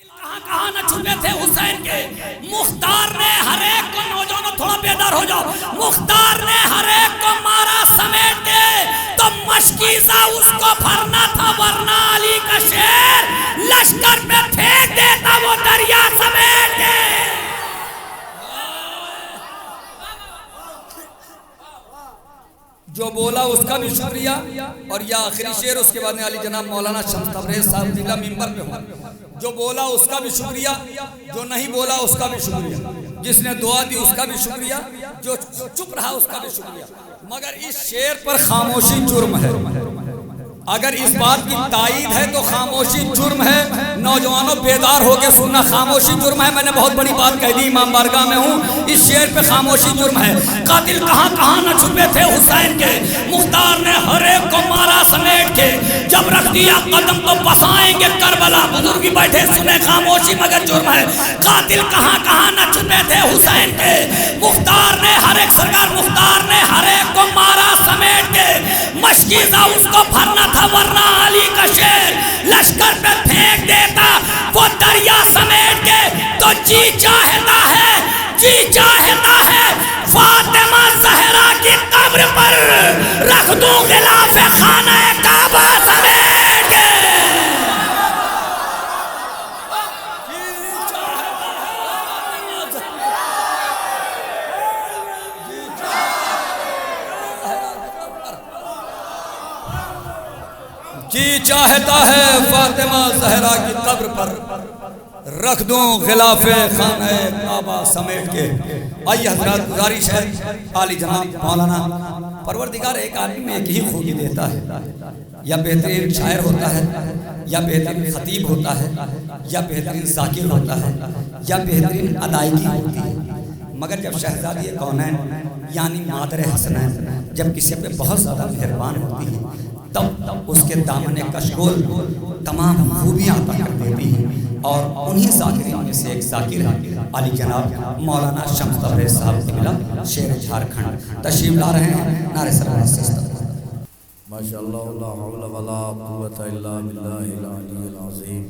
کہاں کہاں نہ چھپے تھے حسین کے. مختار نے ہر ایک کو، نوجوانوں تھوڑا بیدار ہو جاؤ، مختار نے ہر ایک کو مارا سمیٹ کے تو مشکیزہ اس کو بھرنا تھا، ورنہ علی کا شیر لشکر پہ پھینک دیتا وہ دریا سمیٹ کے. جو بولا اس کا بھی شکریہ. اور یہ آخری شعر، اس کے بعد میں علی جناب مولانا شمس تبریز صاحب ضلع ممبر پہ ہوں. جو بولا اس کا بھی شکریہ، جو نہیں بولا اس کا بھی شکریہ، جس نے دعا دی اس کا بھی شکریہ، جو چپ رہا اس کا بھی شکریہ. مگر اس شعر پر خاموشی جرم ہے. اگر اس بات کی تائید ہے تو خاموشی جرم ہے. نوجوانوں بیدار ہو کے سننا، خاموشی جرم ہے. میں نے بہت بڑی بات کہہ دی، امام بارگاہ میں ہوں. اس شعر پہ خاموشی جرم ہے. قاتل کہاں کہاں نہ چھپے تھے حسین کے، مختار نے ہر ایک کو مارا سمیٹ کے. جب رکھ دیا قدم تو بسائیں گے کربلا. بزرگی بیٹھے سنے، خاموشی مگر جرم ہے. قاتل کہاں کہاں نہ چھپے تھے حسین کے، مختار نے ہر ایک، سرکار مختار نے ہر ایک کو مارا سمیٹ کے. مشکیزہ اس کو بھرنا تھا، ورنہ علی کا شیر لشکر پہ پھینک دیتا وہ دریا سمیٹ کے. تو جی چاہتا ہے، جی چاہتا ہے فاطمہ زہرا کی قبر پر رکھ دوں غلاف خانہ کعبہ سمیٹ کے. جی چاہتا ہے فاطمہ زہرا کی قبر پر رکھ دوں غلاف خانہ کعبہ سمیٹ کے. آئیے حضرات، گزارش ہے عالی جناب مولانا، پروردگار ایک آدمی میں ایک ہی خوبی دیتا ہے. یا بہترین شاعر ہوتا ہے، یا بہترین خطیب ہوتا ہے، یا بہترین ذاکر ہوتا ہے، یا بہترین ادائیگی ہوتی ہے. مگر جب شہزادی کونین یعنی مادر حسنین جب کسی پہ بہت زیادہ مہربان ہوتی ہے، تب اس کے دامن کشکول تمام خوبیاں عطا کر دیتی ہیں. اور انہی ذاکرین میں سے ایک ذاکر ہے علی جناب مولانا شمس تبریز صاحب قبلہ، شیر جھارکھنڈ تشریف لا رہے ہیں. نعرہ سلام سے استقبال. ماشاءاللہ لا حول ولا قوت الا باللہ العلی العظیم.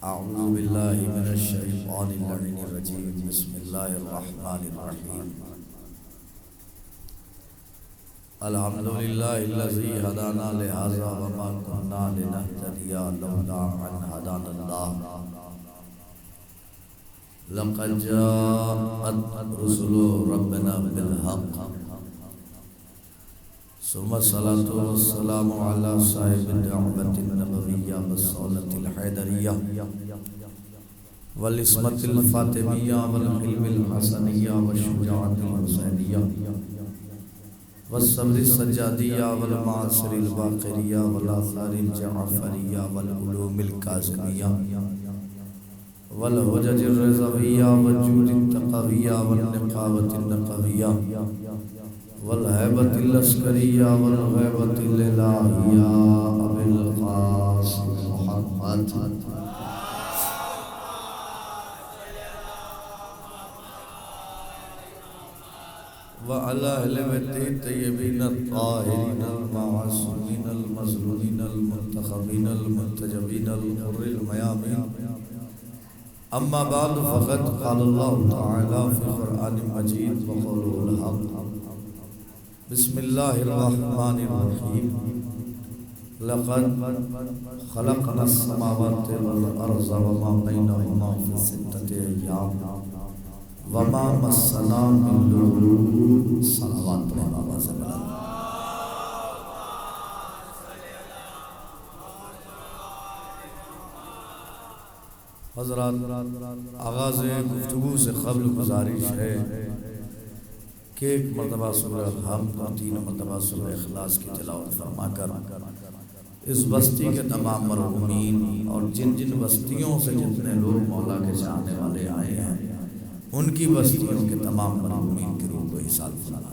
اعوذ باللہ من الشیطان اللعین الرجیم. بسم اللہ الرحمن الرحیم. الحمدللہ الذی ہدانا لہذا وما كنا لنہتدی لولا ان ہدانا اللہ. لقد جاءت رسل ربنا بالحق. ثم الصلاة والسلام على صاحب الدعوة النبوية والصولة الحیدریہ والعصمت الفاطمیہ والعلم الحسنیہ والشجاعت الحسینیہ والصبر السجادیہ والمعاصر الباقریہ والآثار الجعفریہ والعلوم الکاظمیہ والحجج الرضویہ والجود التقویہ والنقاوت النقویہ والہیبت العسکریہ والغیبت الالہیہ ابی القاسم محمد وعلى أهل بيته الطيبين الطاهرين المعصومين المظلومين المنتخبين المنتجبين الغر الميامين. أما بعد فقد قال الله تعالى في القرآن المجيد وقوله الحق. بسم الله الرحمن الرحيم. لقد خلقنا السماوات والأرض وما بينهما في 6 أيام وما مسنا من لغوب. صلوات پڑھیں بابا سے بلند. حضرات، آغاز گفتگو سے قبل گزارش ہے کہ ایک مرتبہ سورہ الحمد اور 3 مرتبہ سورہ اخلاص کی تلاوت فرما کر اس بستی کے تمام مرحومین اور جن جن بستیوں سے جتنے لوگ مولا کے چاہنے والے آئے ہیں، ان کی بستیوں کے تمام مرحومین کی روح کو ایصال فرما دیں.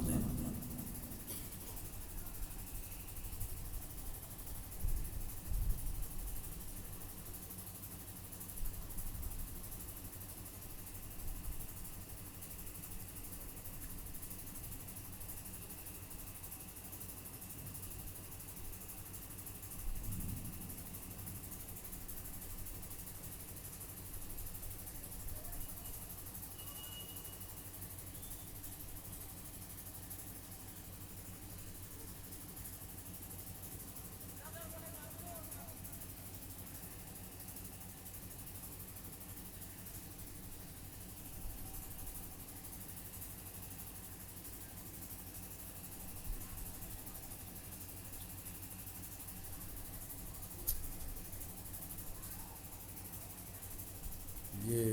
یہ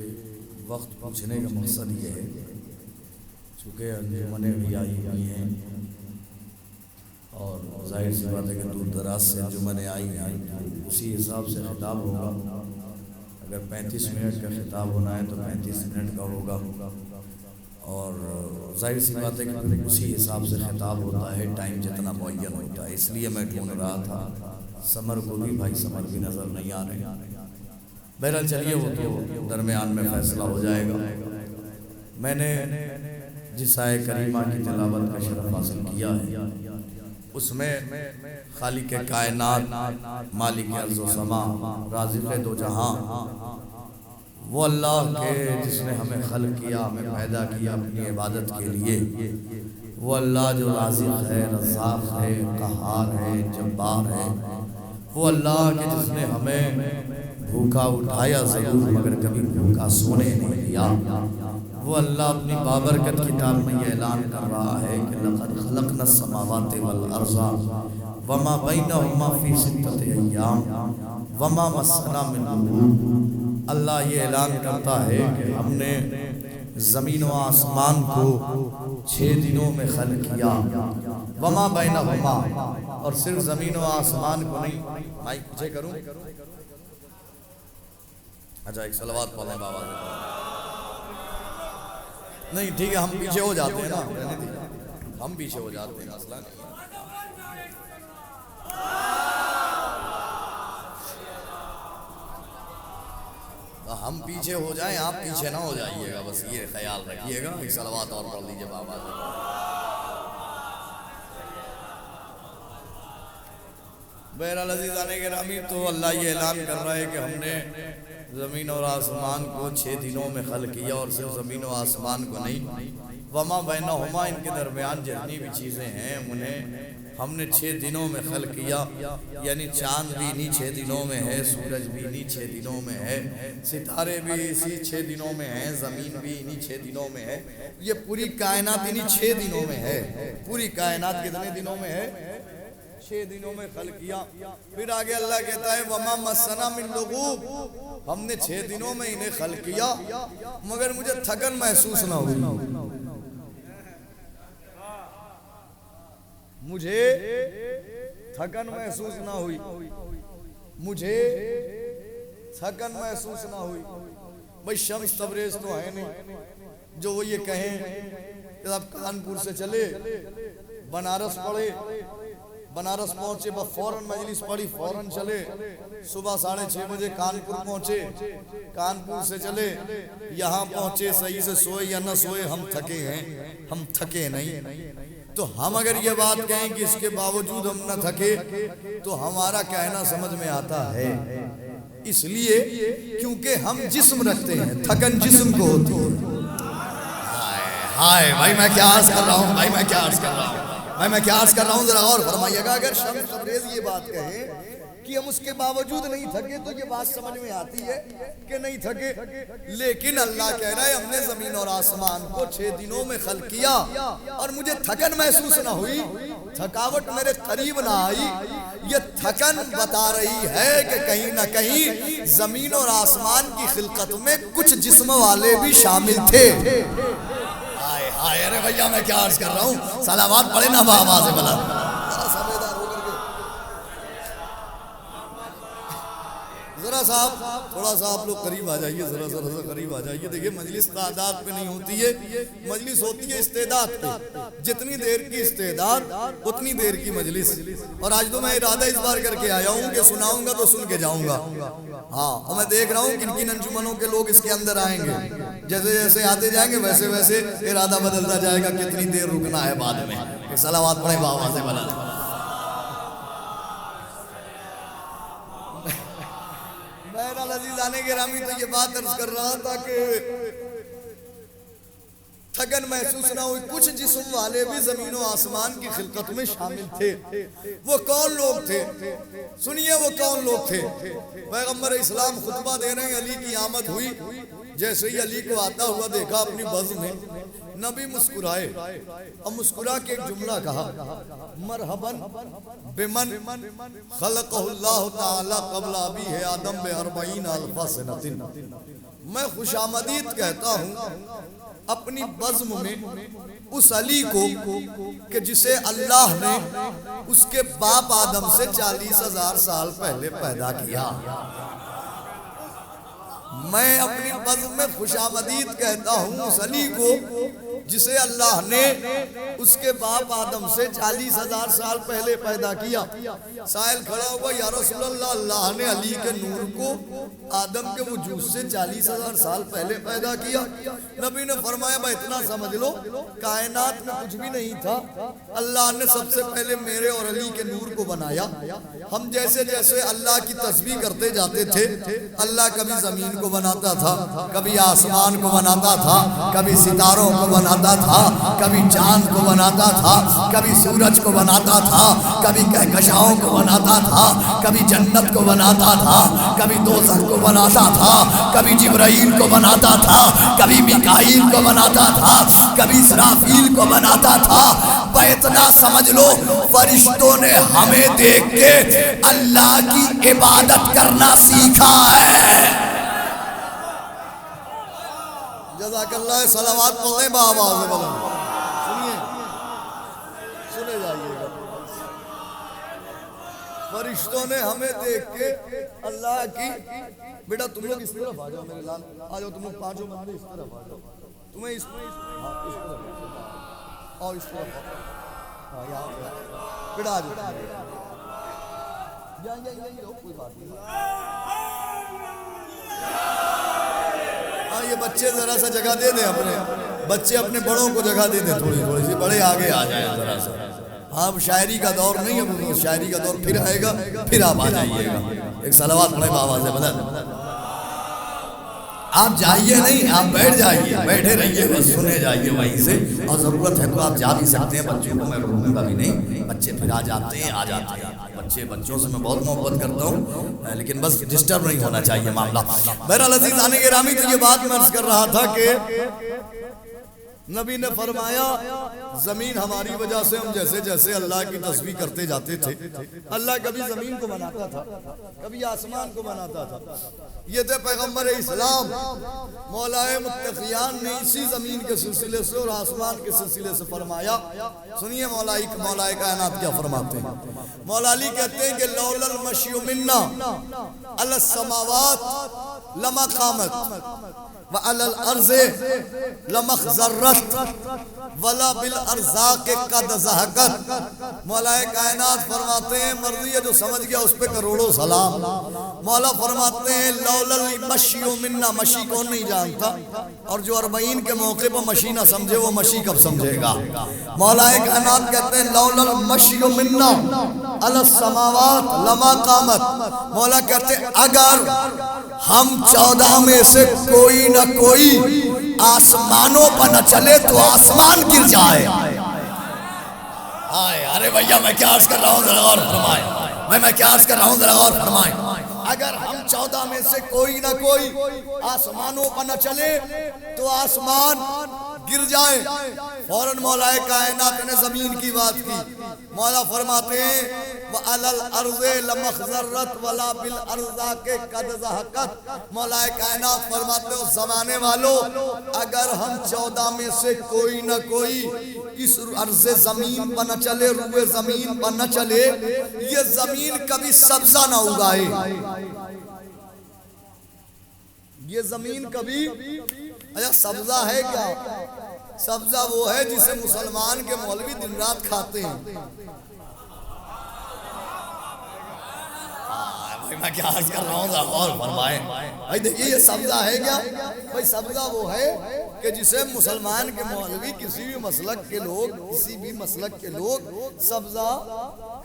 وقت پوچھنے کا مقصد یہ ہے، چونکہ انجمنیں بھی آئی ہوئی ہیں اور ظاہر سی بات ہے کہ دور دراز سے انجمنیں آئی ہیں، اسی حساب سے خطاب ہوگا۔ اگر 35 منٹ کا خطاب ہونا ہے تو 35 منٹ کا ہوگا، اور ظاہر سی بات ہے کہ اسی حساب سے خطاب ہوتا ہے، ٹائم جتنا معین ہوتا ہے۔ اس لیے میں ڈھونڈ رہا تھا سمر کو بھی، بھائی سمر بھی نظر نہیں آ رہے۔ بہرحال چلیے، وہ تو درمیان میں فیصلہ ہو جائے گا۔ میں نے جس آیے کریمہ کی تلاوت کا شرف حاصل کیا ہے، اس میں خالق کائنات، مالک ارض و سما، رازق دو جہاں، وہ اللہ کے جس نے ہمیں خلق کیا، ہمیں پیدا کیا اپنی عبادت کے لیے، وہ اللہ جو رازق ہے، رزاق ہے، قہار ہے، جبار ہے، وہ اللہ کے جس نے ہمیں بھوکا اٹھایا ضرور مگر کبھی بھوکا سونے نہیں دیا۔ وہ اللہ اپنی بابرکت کتاب میں یہ اعلان کر رہا ہے کہ لَقَدْ خَلَقْنَا السَّمَاوَاتِ وَالْأَرْضَ وَمَا بَيْنَهُمَا فِي سِتَّةِ أَيَّامٍ وَمَا مَسَّنَا مِن لُغُوبٍ۔ اللہ یہ اعلان کرتا ہے کہ ہم نے زمین و آسمان کو 6 دنوں میں خلق کیا، وَمَا بَيْنَهُمَا، اور صرف زمین و آسمان کو نہیں۔ مائک پیچھے کروں؟ اچھا ایک صلوات پڑھیں بابا سے۔ نہیں ٹھیک ہے، ہم پیچھے ہو جاتے ہیں نا، ہم پیچھے ہو جاتے ہیں، اصلا نہیں۔ ہم پیچھے ہو جائیں، آپ پیچھے نہ ہو جائیے گا، بس یہ خیال رکھیے گا۔ ایک صلوات اور پڑھ لیجئے بابا سے۔ بہرحال عزیزان گرامی، تو اللہ یہ اعلان کر رہا ہے کہ ہم نے زمین اور آسمان کو 6 دنوں میں خلق کیا، اور صرف زمین و آسمان کو نہیں، وما بینہما، ان کے درمیان جتنی بھی چیزیں ہیں انہیں ہم نے 6 دنوں میں خلق کیا۔ یعنی چاند بھی انہی 6 دنوں میں ہے، سورج بھی انہی 6 دنوں میں ہے، ستارے بھی اسی 6 دنوں میں ہیں، زمین بھی انہی 6 دنوں میں ہے، یہ پوری کائنات انہی 6 دنوں میں ہے۔ پوری کائنات کتنے دنوں میں ہے؟ 6 دنوں میں خلق کیا۔ پھر آگے اللہ کہتا ہے وَمَا مَسَّنَا مِن لُغُوبٍ، ہم نے 6 دنوں میں انہیں خلق کیا مگر مجھے تھکن محسوس نہ ہوئی، مجھے تھکن محسوس نہ ہوئی، مجھے تھکن محسوس نہ ہوئی۔ بھئی شمس تبریز تو ہے نہیں جو وہ یہ کہیں کہ آپ کانپور سے چلے، بنارس پڑھے، بنارس پہنچے، فوراً مجلس پڑھی، فوراً چلے، صبح 6:30 بجے کانپور پہنچے، کانپور سے چلے، یہاں پہنچے، صحیح سے سوئے یا نہ سوئے، ہم تھکے ہیں، ہم تھکے نہیں۔ تو ہم اگر یہ بات کہیں کہ اس کے باوجود ہم نہ تھکے تو ہمارا کہنا سمجھ میں آتا ہے، اس لیے کیونکہ ہم جسم رکھتے ہیں، تھکن جسم کو ہوتی ہے۔ ہائے بھائی میں کیا عرض کر رہا ہوں، بھائی میں کیا عرض کر رہا ہوں، بھائی میں کیا عرض کر رہا ہوں، ذرا غور فرمائیے گا۔ اگر شمس تبریز یہ بات کہے کہ ہم اس کے باوجود نہیں تھکے تو یہ بات سمجھ میں آتی ہے کہ نہیں تھکے، لیکن اللہ کہہ رہا ہے ہم نے زمین اور آسمان کو 6 دنوں میں خلق کیا اور مجھے تھکن محسوس نہ ہوئی، تھکاوٹ میرے قریب نہ آئی۔ یہ تھکن بتا رہی ہے کہ کہیں نہ کہیں زمین اور آسمان کی خلقت میں کچھ جسم والے بھی شامل تھے۔ ارے بھیا میں کیا عرض کر رہا ہوں، صلوات پڑھے نا آواز بلند۔ ذرا صاحب تھوڑا سا آپ لوگ قریب آ جائیے، ذرا سا قریب آ جائیے۔ دیکھیے مجلس تعداد پہ نہیں ہوتی ہے، مجلس ہوتی ہے استعداد پہ، جتنی دیر کی استعداد اتنی دیر کی مجلس۔ اور آج تو میں ارادہ اس بار کر کے آیا ہوں کہ سناؤں گا تو سن کے جاؤں گا۔ ہاں اور میں دیکھ رہا ہوں کن کن انجمنوں کے لوگ اس کے اندر آئیں گے، جیسے جیسے آتے جائیں گے ویسے ویسے ارادہ بدلتا جائے گا کتنی دیر رکنا ہے بعد میں۔ صلوات پڑھیں بابا سے بلند۔ بہرحال عزیزان گرامی تو یہ بات عرض کر رہا تھا کہ تھکن محسوس نہ ہوئی، کچھ جسم والے بھی زمین و آسمان کی خلقت میں شامل تھے۔ وہ کون لوگ تھے؟ سنیے وہ کون لوگ تھے۔ پیغمبر اسلام خطبہ دے رہے ہیں، علی کی آمد ہوئی، جیسے ہی علی کو آتا ہوا دیکھا اپنی بز میں، نبی مسکرائے اور مسکرا کے ایک جملہ کہا، مرحباً بمن خلقہ اللہ تعالی قبل ابیہ آدم باربعین الف سنۃ، میں خوش آمدید کہتا ہوں اپنی بزم میں اس علی کو کہ جسے اللہ نے اس کے باپ آدم سے 40,000 سال پہلے پیدا کیا۔ میں اپنی بزم میں خوش آمدید کہتا ہوں اس علی کو جسے اللہ نے اس کے باپ آدم سے 40,000 سال پہلے پیدا کیا۔ سائل کھڑا ہوا، یا رسول اللہ، اللہ نے علی کے نور کو آدم کے وجود سے 40,000 سال پہلے پیدا کیا۔ نبی نے فرمایا بھائی اتنا سمجھ لو، کائنات میں کچھ بھی نہیں تھا، اللہ نے سب سے پہلے میرے اور علی کے نور کو بنایا۔ ہم جیسے جیسے اللہ کی تسبیح کرتے جاتے تھے، اللہ کبھی زمین کو بناتا تھا، کبھی آسمان کو بناتا تھا، کبھی ستاروں کو بناتا تھا، کبھی چاند کو بناتا تھا، کبھی سورج کو بناتا تھا، کبھی کہکشاؤں کو بناتا تھا، کبھی جنت کو بناتا تھا، کبھی دوزخ کو بناتا تھا، کبھی جبرائیل کو بناتا تھا، کبھی میکائیل کو بناتا تھا، کبھی اسرافیل کو بناتا تھا۔ اتنا سمجھ لو فرشتوں نے ہمیں دیکھ کے اللہ کی عبادت کرنا سیکھا ہے۔ جزاک اللہ، صلوات پڑھیں بآواز بلند، سنیے، سنے جائیے گا۔ فرشتوں نے ہمیں دیکھ کے اللہ کی، بیٹا تم لوگ اس طرف آ جاؤ، میرے لال آ جاؤ، تم لوگ پانچوں بندے اس طرف آ جاؤ، تمہیں اس طرف آؤ، اس طرف آؤ، یہاں بیٹا آ جاؤ، یہی رہو، کوئی بات نہیں۔ یہ بچے ذرا سا جگہ دے دیں، اپنے بچے اپنے بڑوں کو جگہ دے دیں، تھوڑی تھوڑی سی، بڑے آگے آ جائیں ذرا سا۔ اب شاعری کا دور نہیں ہے، شاعری کا دور پھر آئے گا، پھر آپ آ جائیے گا۔ ایک صلوات پڑھیں بآواز بلند۔ آپ جائیے نہیں، آپ بیٹھ جائیے، بیٹھے رہیے، بس سنے جائیے وہیں سے، اور ضرورت ہے تو آپ جا بھی سکتے ہیں، بچوں کو میں روکوں گا بھی نہیں، بچے پھر آ جاتے ہیں، بچوں سے میں بہت محبت کرتا ہوں، لیکن بس ڈسٹرب نہیں ہونا چاہیے معاملہ۔ بہرحال عزیزان گرامی، تو یہ بات میں عرض کر رہا تھا کہ نبی نے فرمایا زمین ہماری وجہ سے، ہم جیسے جیسے اللہ کی تسبیح کرتے جاتے تھے، اللہ کبھی زمین کو بناتا تھا، کبھی آسمان کو بناتا تھا۔ یہ تھے پیغمبر اسلام، مولا متقیان نے اسی زمین کے سلسلے سے اور آسمان کے سلسلے سے فرمایا۔ سنیے مولا کائنات کیا فرماتے ہیں۔ مولا علی کہتے ہیں کہ لولا المشی منا علی السماوات لما قامت وعلى الارض لمخزرت ولا بالارزاق قد زهقت۔ مولا کائنات فرماتے ہیں، مرضی ہے جو سمجھ گیا اس پہ کروڑوں سلام۔ مولا فرماتے ہیں لولا المشی منا، مشی کون نہیں جانتا، اور جو 40 کے موقع پر مشی نہ سمجھے وہ مشی کب سمجھے گا۔ مولا کائنات کہتے ہیں لولا المشی منا علی السماوات لما قامت۔ مولا کہتے ہیں اگر ہم 14 میں سے کوئی نہ کوئی آسمانوں پر نہ چلے تو آسمان گر جائے۔ ارے بھیا میں کیا عرض کر رہا ہوں، ذرا غور فرمائیں، میں کیا عرض کر رہا ہوں، ذرا غور فرمائیں۔ اگر ہم 14 میں سے کوئی نہ کوئی آسمانوں پر نہ چلے تو آسمان گر جائے۔ فوراً مولا کائنات نے زمین کی بات کی۔ مولا فرماتے ہیں وَعَلَى الْأَرْضِ لَمَخْزَرَّتْ وَلَا بِالْأَرْزَاقِ قَدْ زَهَقَتْ۔ مولا کائنات فرماتے ہیں زمانے والوں، اگر ہم 14 میں سے کوئی نہ کوئی اس عرض زمین پر نہ چلے، روئے زمین پر نہ چلے، یہ زمین کبھی سبزہ نہ اگائے، یہ زمین کبھی، اچھا سبزہ ہے کیا؟ سبزہ وہ ہے جسے مسلمان کے مولوی دن رات کھاتے ہیں۔ میں کیا عرض کر رہا ہوں، غور فرمائیں بھائی، دیکھیے یہ سبزہ ہے کیا؟ بھائی سبزہ وہ ہے کہ جسے مسلمان کے مولوی کسی بھی مسلک کے لوگ سبزہ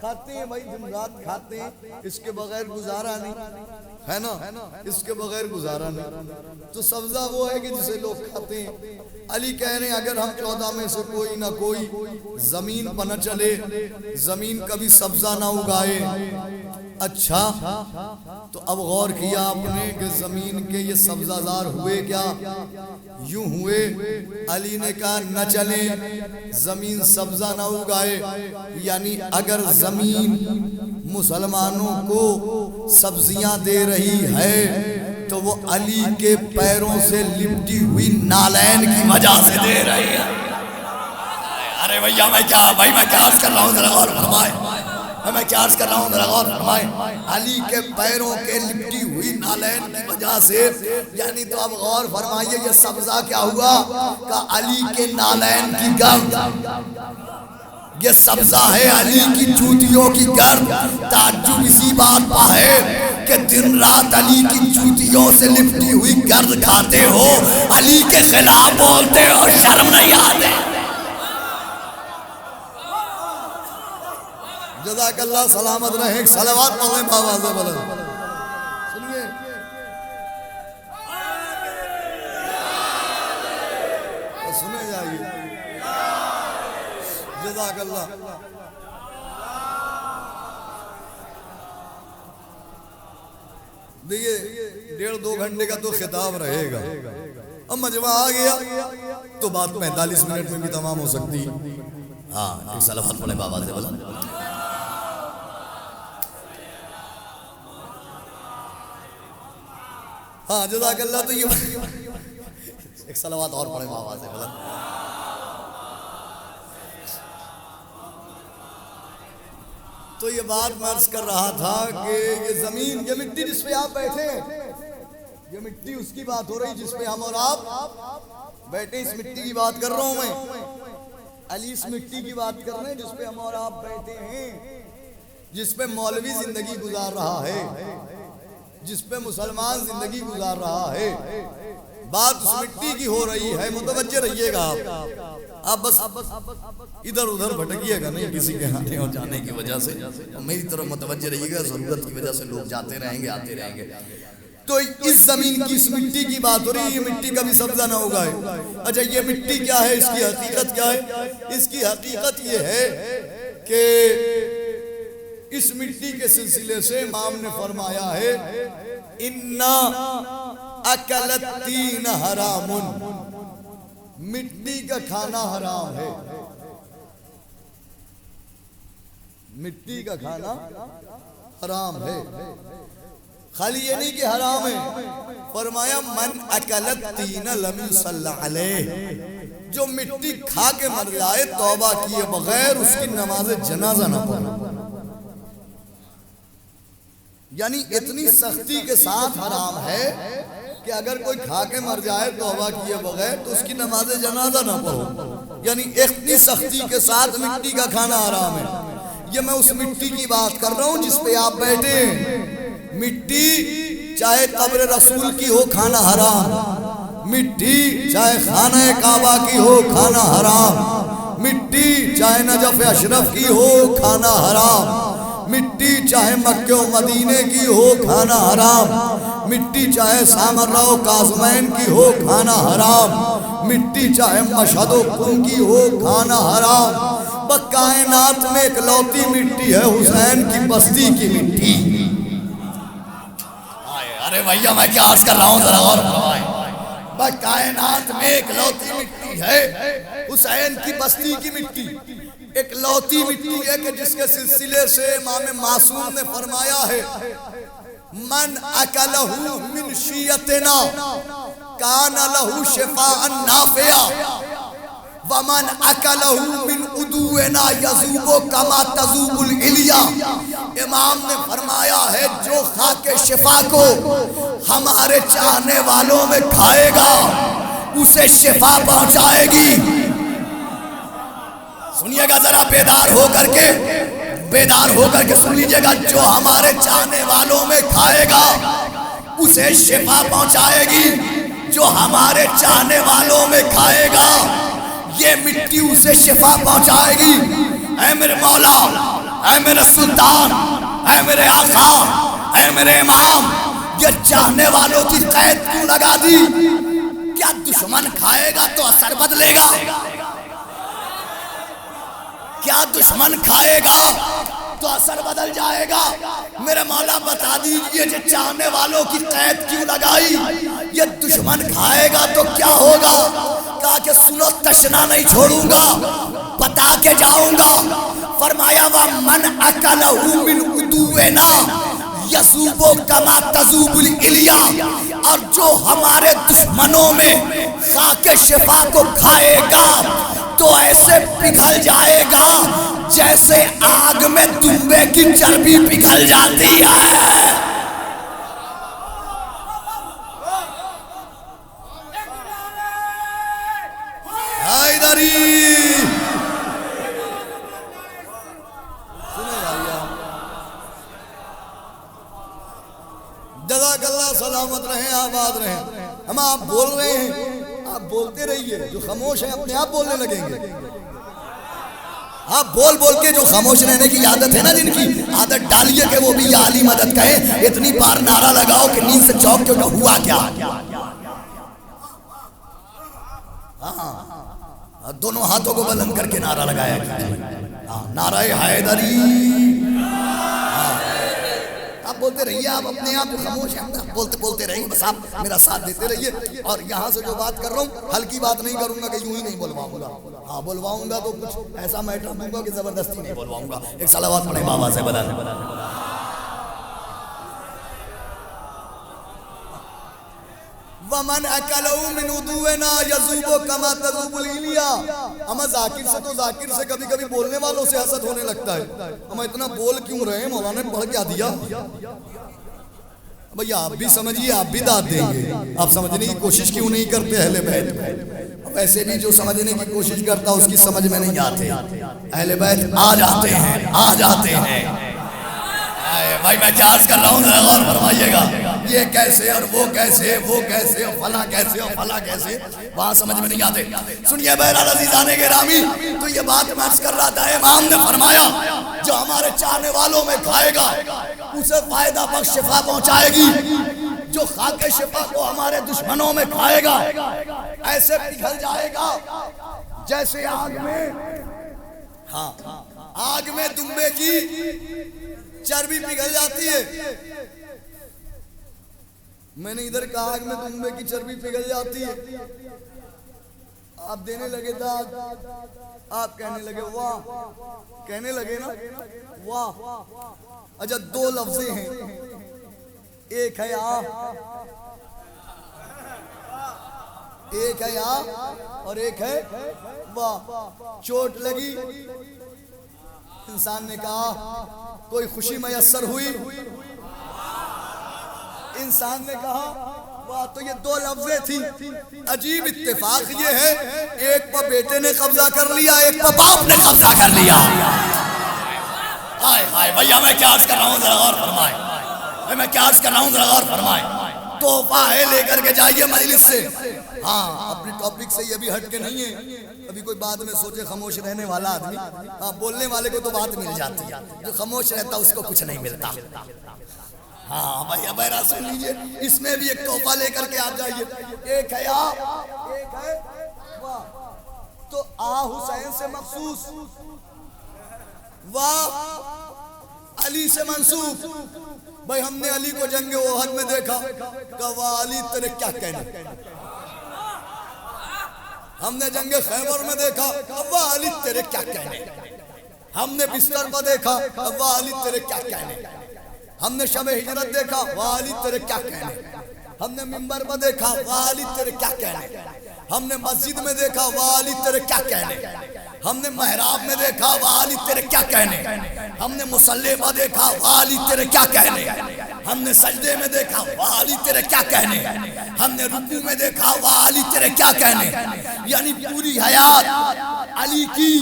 کھاتے ہیں، بھائی دن رات کھاتے ہیں، اس کے بغیر گزارا نہیں ہے نا، اس کے بغیر گزارا نہیں۔ تو سبزہ وہ ہے کہ جسے لوگ کھاتے ہیں۔ علی کہہ رہے ہیں اگر ہم 14 میں سے کوئی نہ کوئی زمین پر نہ چلے، زمین کبھی سبزہ نہ اگائے، اچھا تو اب غور کیا آپ نے کہ زمین کے یہ سبزہ زار ہوئے کیا؟ یوں ہوئے۔ علی نے کہا نہ چلیں، زمین سبزہ نہ اگائے، یعنی اگر زمین مسلمانوں کو سبزیاں دے رہی ہے تو وہ علی کے پیروں سے لپٹی ہوئی نالین کی وجہ سے دے رہی ہے۔ ارے بھیا میں کیا عرض کر رہا ہوں، ذرا غور فرمائے، میں کیا عرض کر رہا ہوں، ذرا غور فرمائے۔ علی کے پیروں کے لپٹی ہوئی نالین کی وجہ سے، یعنی تو اب غور فرمائیے یہ سبزہ کیا ہوا کہ علی کے نالین کی گرد، یہ سبزہ ہے علی کی جوتیوں کی گرد۔ تعجب اسی بات کا ہے کہ دن رات علی کی جوتیوں سے لپٹی ہوئی گرد کھاتے ہو، علی کے خلاف بولتے ہو، شرم نہیں آتے؟ جزاک اللہ، سلامت رہیں، ایک صلوات پڑھیں بآواز بلند۔ سنیے سنے جائیے، جزاک اللہ۔ دیکھیے 1.5-2 گھنٹے کا تو خطاب رہے گا، اب مجمع آ گیا تو بات 45 منٹ میں بھی تمام ہو سکتی۔ ہاں ایک صلوات پڑھیں بآواز بلند۔ ہاں جزاک اللہ۔ تو یہ ایک صلوات اور پڑھیں آواز بلند۔ تو یہ بات میں عرض کر رہا تھا کہ یہ زمین، یہ مٹی جس پہ آپ بیٹھے ہیں، یہ مٹی اس کی بات ہو رہی جس پہ ہم اور آپ بیٹھے، اس مٹی کی بات کر رہا ہوں میں۔ علی اس مٹی کی بات کر رہے ہیں جس پہ ہم اور آپ بیٹھے ہیں، جس پہ مولوی زندگی گزار رہا ہے، جس پہ مسلمان زندگی گزار رہا ہے۔ بات اس مٹی کی ہو رہی ہے، متوجہ رہیے گا آپ بس ادھر ادھر بھٹکیے گا نہیں کسی کے آنے اور جانے کی وجہ سے، میری طرف متوجہ رہیے گا، ضرورت کی وجہ سے لوگ جاتے رہیں گے آتے رہیں گے۔ تو اس زمین کی، اس مٹی کی بات ہو رہی ہے، یہ مٹی کا بھی سبزہ نہ اگائے۔ اچھا یہ مٹی کیا ہے، اس کی حقیقت کیا ہے؟ اس کی حقیقت یہ ہے کہ اس مٹی کے سلسلے سے امام نے فرمایا ہے اِنَّا اَكَلَ الطِّينَ حَرَامٌ، مٹی کا کھانا حرام ہے، مٹی کا کھانا حرام ہے۔ خالی یہ نہیں کہ حرام ہے، فرمایا من اکل الطین لم یصلی علیہ، جو مٹی کھا کے مر جائے توبہ کیے بغیر اس کی نماز جنازہ نہ پڑھے۔ یعنی اتنی سختی کے ساتھ حرام ہے کہ اگر کوئی کھا کے مر جائے توبہ کیے بغیر تو اس کی نماز جنازہ نہ پڑھو، یعنی اتنی سختی کے ساتھ مٹی کا کھانا حرام ہے۔ یہ میں اس مٹی کی بات کر رہا ہوں جس پہ آپ بیٹھے ہیں۔ مٹی چاہے قبر رسول کی ہو کھانا حرام، مٹی چاہے خانہ کعبہ کی ہو کھانا حرام، مٹی چاہے نجف اشرف کی ہو کھانا حرام، مٹی چاہے مکہ و مدینے کی ہو کھانا حرام، مٹی چاہے سامراء و کاظمین کی ہو کھانا حرام، مٹی چاہے مشہد و قم کی ہو کھانا حرام۔ بس کائنات میں ایک لوتی مٹی ہے حسین کی بستی کی مٹی۔ ارے بھیا میں کیا عرض کر رہا ہوں ذرا غور فرمائیں۔ بس کائنات میں ایک لوتی مٹی ہے حسین کی بستی کی مٹی، ایک لوتی مٹی ہے کہ جس کے سلسلے سے امام معصوم نے فرمایا ہے من اکلہ من شیعتنا کان لہ شفاء نافعا ومن اکلہ من عدونا یذوب کما تذوب العلیا۔ امام نے فرمایا ہے جو خاک شفا کو ہمارے چاہنے والوں میں کھائے گا اسے شفا پہنچائے گی۔ سنیے گا ذرا بیدار ہو کر کے سن لیجئے گا، جو ہمارے چاہنے والوں میں کھائے گا اسے شفا پہنچائے گی، جو ہمارے چاہنے والوں میں کھائے گا یہ مٹی اسے شفا پہنچائے گی۔ اے میرے مولا، اے میرے سلطان، اے میرے آقا، اے میرے امام، یہ چاہنے والوں کی قید کیوں لگا دی؟ کیا دشمن کھائے گا تو اثر بدلے گا؟ کیا دشمن کھائے گا تو اثر بدل جائے گا. میرے مولا بتا دیجئے کہ چاہنے والوں کی قید کیوں لگائی؟ یہ دشمن کھائے گا تو کیا ہوگا؟ کہا کہ سنو تشنا نہیں چھوڑوں گا، بتا کے جاؤں گا. فرمایا وَمَنْ أَكَلَهُ مِنْ عُدُوِّنَا یذوب کما تذوب الالیا، اور جو ہمارے دشمنوں میں خاک شفا کو کھائے گا تو ایسے پگھل جائے گا جیسے آگ میں دمبے کی چربی پگھل جاتی ہے. حیدری جزاک اللہ، سلامت رہیں، آباد رہیں. ہم آپ بول رہے ہیں، آپ بولتے رہیے. جو خاموش ہیں اپنے آپ بولنے لگیں گے. آپ بول بول کے جو خاموش رہنے کی عادت ہے نا، جن کی عادت ڈالیے کہ وہ بھی یا علی مدد کہیں. اتنی بار نعرہ لگاؤ کہ نیند سے چوک کے ہوا کیا. ہاں، دونوں ہاتھوں کو بلند کر کے نعرہ لگایا گیا. نعرہ حیدری. آپ بولتے رہیے، آپ اپنے آپ خاموش ہیں، بولتے رہیے. بس آپ میرا ساتھ دیتے رہیے. اور یہاں سے جو بات کر رہا ہوں ہلکی بات نہیں کروں گا کہ یوں ہی نہیں بولواؤں گا. ہاں بولواؤں گا تو کچھ ایسا میٹر دوں گا کہ زبردستی نہیں بولواؤں گا. ایک صلوات پڑھیں بابا سے بلند. وَمَنْ أَكَلَهُ مِنْ عُدُوِّنَا يَذُوبُ كَمَا تَذُوبُ الْإِلْيَا. ہمیں ذاکر سے تو ذاکر سے کبھی کبھی بولنے والوں سے حسد ہونے لگتا ہے. ہم اتنا بول کیوں رہے ہیں؟ مولانا نے پڑھ کیا دیا؟ بھئی آپ بھی سمجھیے، آپ بھی داد دیں گے. آپ سمجھنے کی کوشش کیوں نہیں کرتے اہل بیت؟ ویسے بھی جو سمجھنے کی کوشش کرتا اس کی سمجھ میں نہیں آتے. اہل بیت آ جاتے ہیں، آ جاتے ہیں. بھائی میں کیا عرض کر رہا ہوں، ذرا غور فرمائیے گا. یہ کیسے اور وہ کیسے، وہ کیسے اور فلاں کیسے اور فلاں کیسے، وہاں سمجھ میں نہیں آتے. سنیے بہرحال عزیزان گرامی، تو یہ بات میں عرض کر رہا تھا. امام نے فرمایا جو ہمارے چاہنے والوں میں کھائے گا اسے فائدہ بخش شفا پہنچائے گی. جو خاک شفا کو ہمارے دشمنوں میں کھائے گا ایسے پگھل جائے گا جیسے آگ میں، ہاں آگ میں دمبے کی چربی پگھل جاتی ہے. میں نے ادھر کہا آگ میں دمبے کی چربی پگھل جاتی ہے. آپ دینے لگے داد، آپ کہنے لگے واہ، کہنے لگے نا واہ. اچھا دو لفظیں ہیں، ایک ہے آ، ایک ہے آ اور ایک ہے واہ. چوٹ لگی، انسان نے کہا کوئی خوشی میسر ہوئی، انسان نے کہا واہ. تو یہ دو لفظیں تھیں. عجیب اتفاق یہ ہے، ایک پہ بیٹے نے قبضہ کر لیا، ایک پہ باپ نے قبضہ کر لیا. ہائے ہائے بھیا میں کیا عرض کر رہا ہوں، ذرا غور فرمائے. میں کیا عرض کر رہا ہوں، ذرا غور فرمائے. تحفہ ہے، لے کر کے جائیے مجلس سے. ہاں اپنی ٹاپک سے یہ بھی ہٹ کے نہیں ہے. ابھی کوئی بعد میں سوچے خاموش رہنے والا آدمی، ہاں بولنے والے کو تو بات مل جاتی ہے، جو خاموش رہتا اس کو کچھ نہیں ملتا. ہاں بھائی اب سن لیجئے، اس میں بھی ایک تحفہ لے کر کے آ جائیے. ایک ہے آ، ایک ہے واہ. تو آ حسین سے مخصوص، واہ علی سے منسوب. بھائی ہم نے علی کو جنگ احد میں دیکھا، کہا واہ علی تیرے کیا کہنے. ہم نے جنگ خیبر میں دیکھا، واہ علی تیرے کیا کہنے. ہم نے بستر پر دیکھا، واہ علی تیرے کیا کہنے. ہم نے شب ہجرت دیکھا، واہ علی تیرے کیا کہنے. ہم نے منبر پر دیکھا، واہ علی تیرے کیا کہنے. ہم نے مسجد میں دیکھا، واہ علی تیرے کیا کہنے. ہم نے محراب میں دیکھا، واہ علی تیرے کیا کہنے. ہم نے مصلی پر دیکھا، واہ علی تیرے کیا کہنے. ہم نے سجدے میں دیکھا، واہ علی تیرے کیا کہنے. ہم نے رکوع میں دیکھا، واہ علی تیرے کیا کہنے. یعنی پوری حیات علی کی،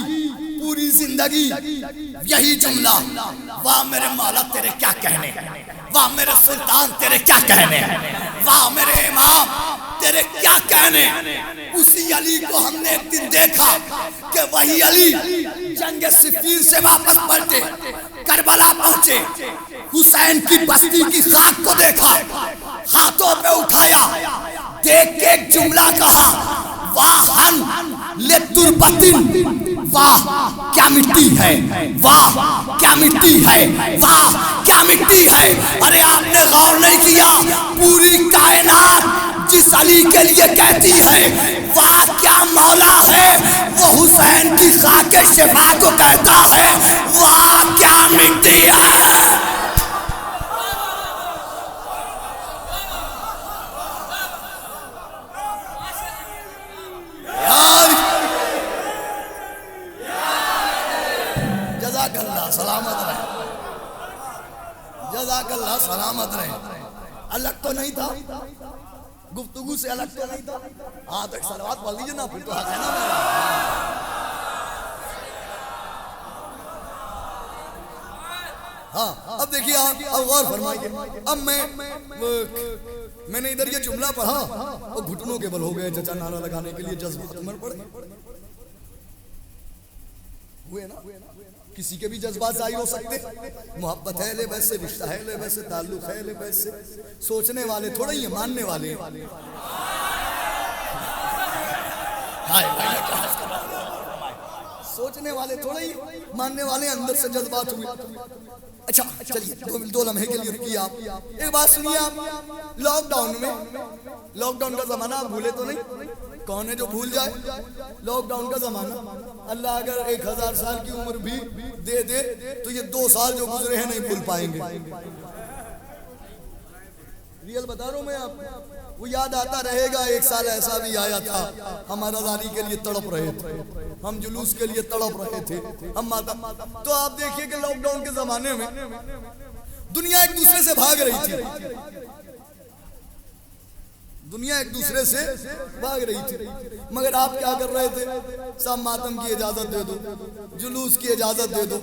پوری زندگی یہی جملہ، واہ میرے مولا تیرے کیا کہنے، واہ میرے سلطان تیرے کیا کہنے، واہ میرے امام تیرے کیا کہنے. اسی علی کو ہم نے ایک دن دیکھا کہ وہی علی جنگ صفین سے واپس پلٹے، کربلا پہنچے، حسین کی بستی کی خاک کو دیکھا، ہاتھوں پہ اٹھایا، دیکھ کے ایک جملہ کہا، واہن لتربتن واہ کیا مٹی ہے، واہ کیا مٹی ہے، واہ کیا مٹی ہے۔ ارے آپ نے غور نہیں کیا، پوری کائنات جس علی کے لیے کہتی ہے واہ کیا مولا ہے، وہ حسین کی خاک شفا کو کہتا ہے واہ کیا مٹی ہے۔ جزاک اللہ سلامت رہے، جزاک اللہ سلامت رہے۔ الگ تو نہیں تھا، گفتگو سے الگ تو نہیں تھا۔ ہاں تک صلوات پڑھ لیجیے نا، پھر تو حق ہے نا میرا۔ ہاں اب دیکھیے آپ، اب غور فرمائیے۔ اب میں نے ادھر یہ جملہ پڑھا اور گھٹنوں کے بل ہو گئے چچا نعرہ لگانے کے لیے، جذبات میں پڑے ہوئے نا۔ کسی کے بھی جذبات ظاہر ہو سکتے، محبت ہے لے ویسے، رشتہ ہے لے ویسے، تعلق ہے لے ویسے۔ سوچنے والے تھوڑا ہی ماننے والے۔ سوچنے والے تھوڑا ہی ماننے والے، اندر سے جذبات ہوئے۔ اچھا چلیے دو لمحے کے لیے رکیے آپ، ایک بات سنیے آپ۔ لاک ڈاؤن میں، لاک ڈاؤن کا زمانہ آپ بھولے تو نہیں؟ کون ہے جو بھول جائے؟ لاک ڈاؤن کا زمانہ، اللہ اگر 1000 سال کی عمر بھی دے دے تو یہ 2 سال جو گزرے ہیں نہیں بھول پائیں گے۔ ریئل بتا رہا ہوں میں آپ کو، وہ یاد آتا رہے گا۔ 1 سال ایسا بھی آیا تھا، ہم آزادی کے لیے تڑپ رہے تھے، ہم جلوس کے لیے تڑپ رہے تھے، ہم ماتم۔ تو آپ دیکھیے کہ لاک ڈاؤن کے زمانے میں دنیا ایک دوسرے سے بھاگ رہی تھی، دنیا ایک دوسرے سے بھاگ رہی تھی، مگر آپ کیا کر رہے تھے؟ سب ماتم کی اجازت دے دو، جلوس کی اجازت دے دو،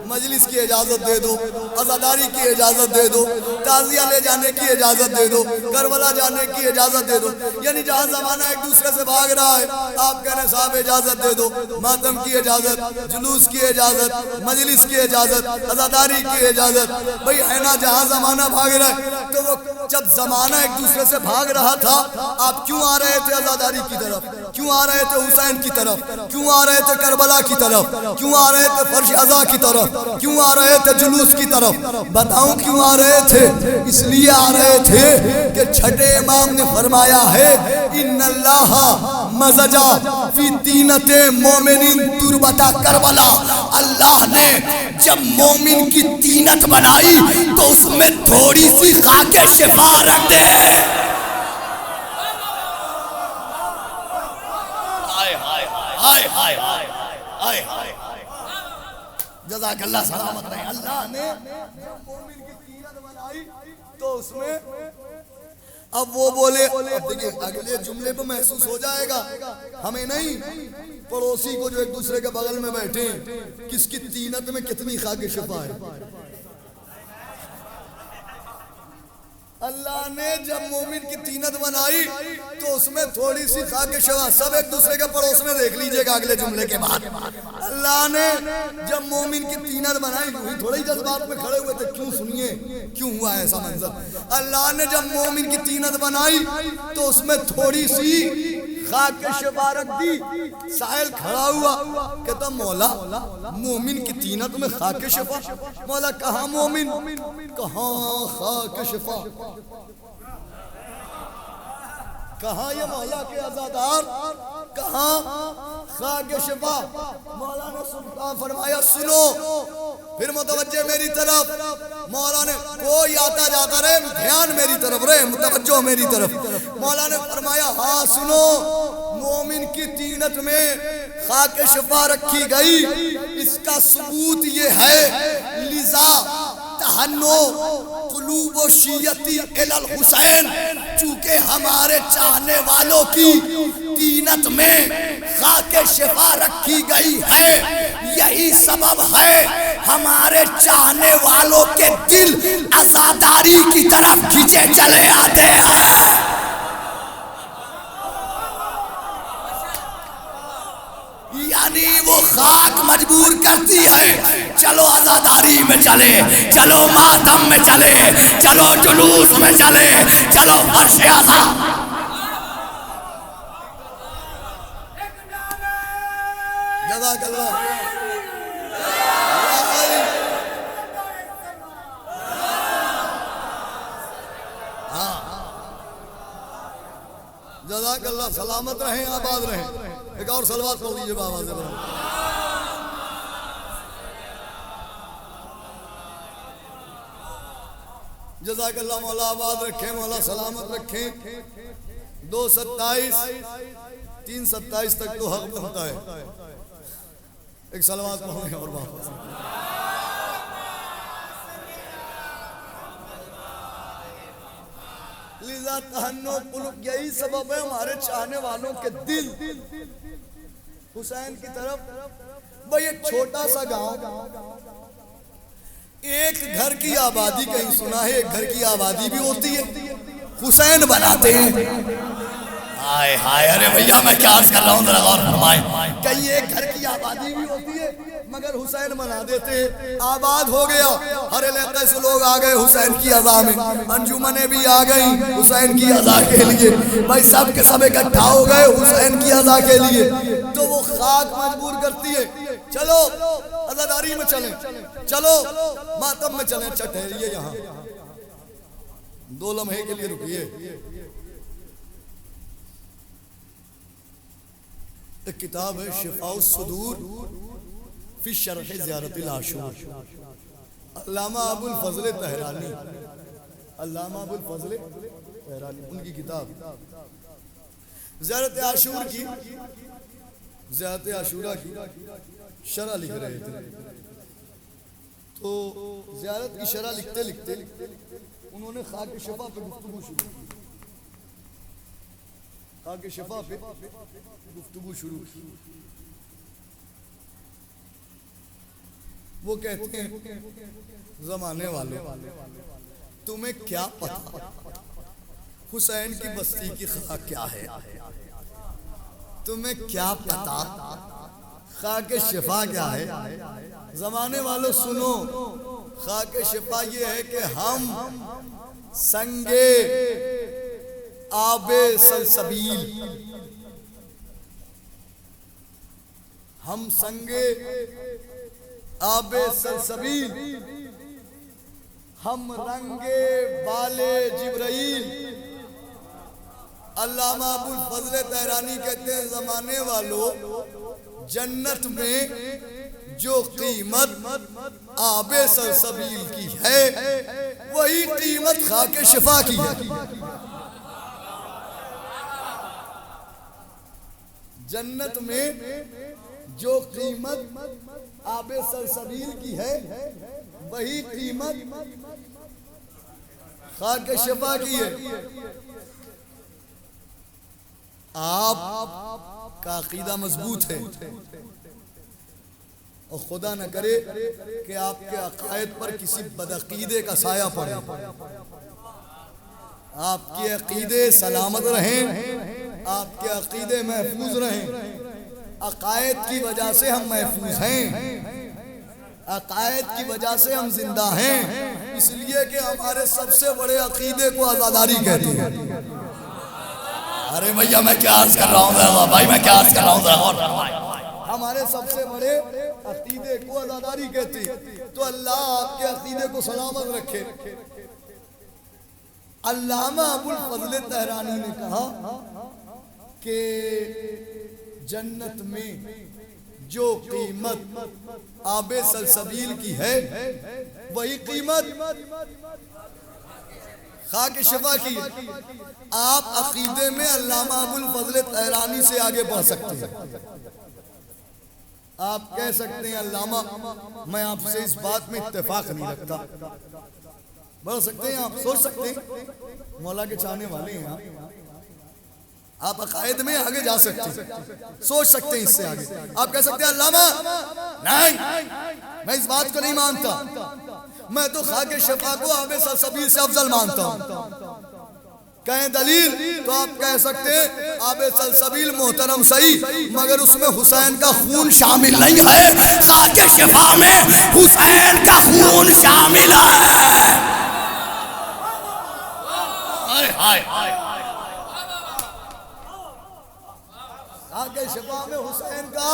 مجلس کی اجازت دے دو، عزاداری کی اجازت دے دو، تعزیہ لے جانے کی اجازت دے دو، کربلا جانے کی اجازت دے دو۔ یعنی جہاں زمانہ ایک دوسرے سے بھاگ رہا ہے، آپ کہنے صاحب اجازت دے دو، ماتم کی اجازت، جلوس کی اجازت، مجلس کی اجازت، عزاداری کی اجازت۔ بھئی ہے نا، جہاں زمانہ بھاگ رہا ہے، تو وہ جب زمانہ ایک دوسرے سے بھاگ رہا تھا، آپ کیوں آ رہے تھے عزاداری کی طرف؟ کیوں آ رہے تھے حسین کی طرف؟ کیوں آ رہے تھے کربلا کی طرف؟ کیوں آ رہے تھے فرش عزا کی طرف؟ کیوں آ رہے تھے جلوس کی طرف؟ بتاؤں کیوں آ رہے تھے؟ اس لیے آ رہے تھے کہ چھٹے امام نے فرمایا ہے ان اللہ مزجا فی طینت مومن تربت کربلا۔ اللہ نے جب مومن کی طینت بنائی تو اس میں تھوڑی سی خاک شفا رکھ دے۔ جزاک اللہ سلامت رہے۔ اللہ نے مومن کی طینت بنائی تو اس میں، اب وہ بولے، اب دیکھیں اگلے جملے پہ محسوس ہو جائے گا ہمیں نہیں، پڑوسی کو جو ایک دوسرے کے بغل میں بیٹھے، کس کی طینت میں کتنی خاک شفا ہے۔ اللہ نے جب مومن کی طینت بنائی تو اس میں تھوڑی سی خاک شفا، سب ایک دوسرے کے پڑوس میں دیکھ لیجئے گا اگلے جملے کے بعد۔ اللہ نے جب مومن کی طینت بنائی، وہی تھوڑے ہی جذبات میں کھڑے ہوئے تھے، کیوں سنیے کیوں ہوا ایسا منظر۔ اللہ نے جب مومن کی طینت بنائی تو اس میں تھوڑی سی خاک شفا رکھ دی۔ سائل کھڑا ہوا، کہتا مولا مومن کی طینت میں خاک شفا؟ مولا کہاں مومن، کہاں خاک شفا، کہاں یہ مولا کے عزادار، کہاں خاک شفا۔ مولا نے فرمایا سنو، پھر متوجہ میری طرف۔ مولا نے کوئی آتا جاتا رہے، دھیان میری طرف رہے، متوجہ میری طرف۔ مولا نے فرمایا ہاں سنو، مومن کی طینت میں خاک شفا رکھی گئی، اس کا ثبوت یہ ہے لذا تہنو قلوب و شیعتی الی الحسین، چونکہ ہمارے چاہنے والوں کی طینت میں خاک شفا رکھی گئی ہے، یہی سبب ہے ہمارے چاہنے والوں کے دل عزاداری کی طرف کھینچے چلے آتے ہیں۔ یعنی وہ خاک مجبور کرتی ہے، چلو عزاداری میں چلے، چلو ماتم میں چلے، چلو جلوس میں چلے، چلو فرش عزا۔ جزاک اللہ جزاک اللہ. سلامت رہیں آباد رہیں. ایک اور صلوات پڑھ لیجیے بابا سے. جزاک اللہ. مولا آباد رکھیں, مولا سلامت رکھیں. 2:27 3:27 تک تو حق بنتا ہے. ایک صلوات پڑھیں اور واپس. لذا تہنو قلوب, یہی سبب ہے ہمارے چاہنے والوں کے دل حسین کی طرف. بھئی ایک چھوٹا سا گاؤں, ایک گھر کی آبادی, کہیں سنا ہے ایک گھر کی آبادی بھی ہوتی ہے, حسین بناتے ہیں. ہائے ہائے, ارے بھیا میں کیا عرض کر رہا ہوں, ذرا غور فرمائیں. کہیں ایک گھر کی آبادی بھی ہوتی ہے مگر حسین بنا دیتے ہیں. آباد ہو گیا, ہر علاقے سے لوگ آ گئے حسین کی عزا میں, انجمنیں بھی آ گئیں حسین کی عزا کے لیے. بھائی سب کے سب اکٹھا ہو گئے حسین کی عزا کے لیے. تو وہ خاک مجبور کرتی ہے, چلو عزاداری میں چلیں, چلو ماتم میں چلیں. اچھا ٹھہریے یہاں 2 لمحے کے لیے رکیے. ایک کتاب ہے شفاء الصدور فی شرح زیارت العاشور, علامہ ابو الفضل طہرانی, علامہ ابو الفضل طہرانی, ان کی کتاب زیارت عاشور کی, زیارت عاشورہ کی شرح لکھ رہے تھے. تو زیارت کی شرح لکھتے لکھتے انہوں نے خاک شفا پہ گفتگو شروع کی. خاک شفا پہ گفتگو شروع کی. وہ کہتے ہیں زمانے والے, تمہیں کیا پتا حسین کی بستی کی خاک کیا ہے؟ تمہیں کیا پتا خاک شفا کیا ہے؟ زمانے والوں سنو, خاک شفا یہ ہے کہ ہم سنگے آب سلسبیل, ہم سنگے آب سلسبیل, ہم رنگے بالے جبرائیل. علامہ ابو الفضل طہرانی کہتے ہیں زمانے والوں جنت میں جو قیمت آب سلسبیل کی ہے وہی قیمت خاک شفا کی ہے. جنت میں جو قیمت آب سلسبیل کی ہے وہی قیمت خاک شفا کی ہے. آپ کا عقیدہ مضبوط ہے اور خدا نہ کرے کہ آپ کے عقائد پر کسی بدعقیدے کا سایہ پڑے. آپ کے عقیدے سلامت رہیں, آپ کے عقیدے محفوظ رہیں. عقائد کی وجہ سے ہم محفوظ ہیں, عقائد کی وجہ سے ہم زندہ ہیں, اس لیے کہ ہمارے سب سے بڑے عقیدے کو عزاداری کہتے ہیں. ارے بھیا میں کیا عرض کر رہا ہوں بھائی, میں کیا عرض کر رہا ہوں, ہمارے سب سے بڑے عقیدے کو عزاداری کہتے ہیں. تو اللہ آپ کے عقیدے کو سلامت رکھے. علامہ ابو الفضل طہرانی نے کہا کہ جنت میں جو قیمت آب سلسبیل کی ہے وہی قیمت خاک شفا کی. آپ عقیدے میں علامہ ابو الفضل طہرانی سے آگے بڑھ سکتے ہیں. آپ کہہ سکتے ہیں علامہ میں آپ سے اس بات میں اتفاق نہیں رکھتا. بڑھ سکتے ہیں, آپ سوچ سکتے ہیں, مولا کے چاہنے والے ہیں آپ عقائد میں آگے جا سکتے ہیں, سوچ سکتے ہیں اس سے آگے. آپ کہہ سکتے ہیں علامہ نہیں, میں اس بات کو نہیں مانتا, میں تو خاک شفا کو آب سلسبیل سے افضل مانتا ہوں. کہیں دلیل, تو آپ کہہ سکتے ہیں آب سلسبیل محترم صحیح مگر اس میں حسین کا خون شامل نہیں ہے, خاک شفا میں حسین کا خون شامل ہے. خاک شفا میں حسین کا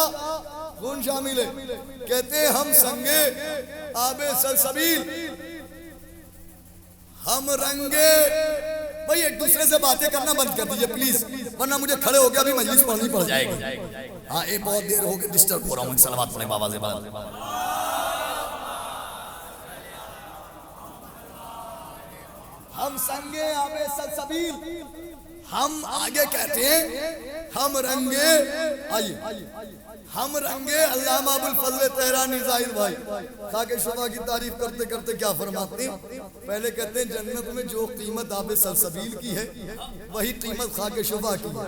کون شامل ہے؟ کہتے ہیں ہم سنگے آب سلسبیل، ہم رنگے. بھئی ایک دوسرے سے باتیں کرنا بند کر دیجئے پلیز، ورنہ مجھے کھڑے ہو گیا ابھی مجلس پڑھنی پڑ جائے گی. ہاں ایک بہت دیر ہو گئی ڈسٹرب ہو رہا ہوں. صلوات پڑھیں بابا سے بات. ہم سنگے آب سلسبیل، ہم آگے کہتے ہیں ہم رنگے. آئیے ہم رنگے. علامہ ابوالفضل طہرانی ظاہر بھائی خاک شفا کی تعریف کرتے کرتے کیا فرماتے ہیں؟ پہلے کہتے ہیں جنت میں جو قیمت آب سلسبیل کی ہے وہی قیمت خاک شفا کی ہے.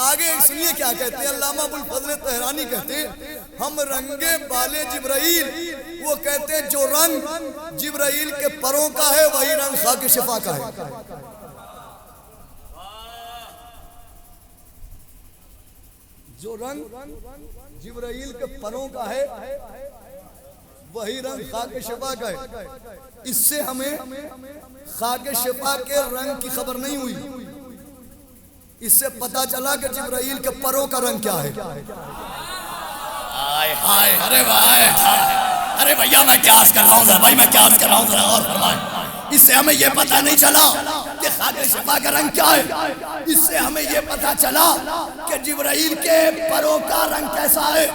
آگے اس لیے کیا کہتے ہیں؟ علامہ ابوالفضل طہرانی کہتے ہیں ہم رنگے بالے جبرائیل. وہ کہتے ہیں جو رنگ جبرائیل کے پروں کا ہے وہی رنگ خاک شفا کا ہے. جو رنگ جبرائیل کے پروں کا ہے وہی رنگ خاک شفا کا ہے. اس سے ہمیں خاک شفا کے رنگ کی خبر نہیں ہوئی، اس سے پتا چلا کہ جبرائیل کے پروں کا رنگ کیا ہے. ہائے ہائے ارے بھائی، ارے بھیا میں کیا عرض کر رہا ہوں ذرا، بھائی میں کیا عرض کر رہا ہوں ذرا اور فرمائیں. اس سے ہمیں یہ پتا نہیں چلا کہ خاک شفا کا رنگ کیا ہے، اس سے ہمیں یہ پتا چلا کہ جبرائیل کے پروں کا رنگ کیسا ہے.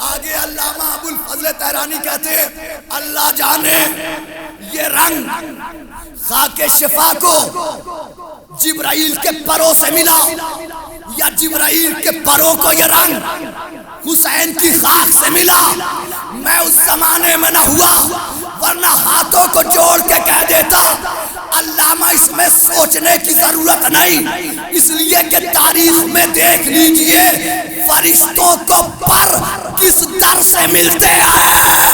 آگے علامہ ابوالفضل طہرانی کہتے ہیں اللہ جانے یہ رنگ خاک شفا کو جبرائیل کے پروں سے ملا یا جبرائیل کے پروں کو یہ رنگ حسین کی خاک سے ملا. میں اس زمانے میں نہ ہوا ورنہ ہاتھوں کو جوڑ کے کہہ دیتا علامہ اس میں سوچنے کی ضرورت نہیں، اس لیے کہ تاریخ میں دیکھ لیجئے فرشتوں کو پر کس در سے ملتے ہیں.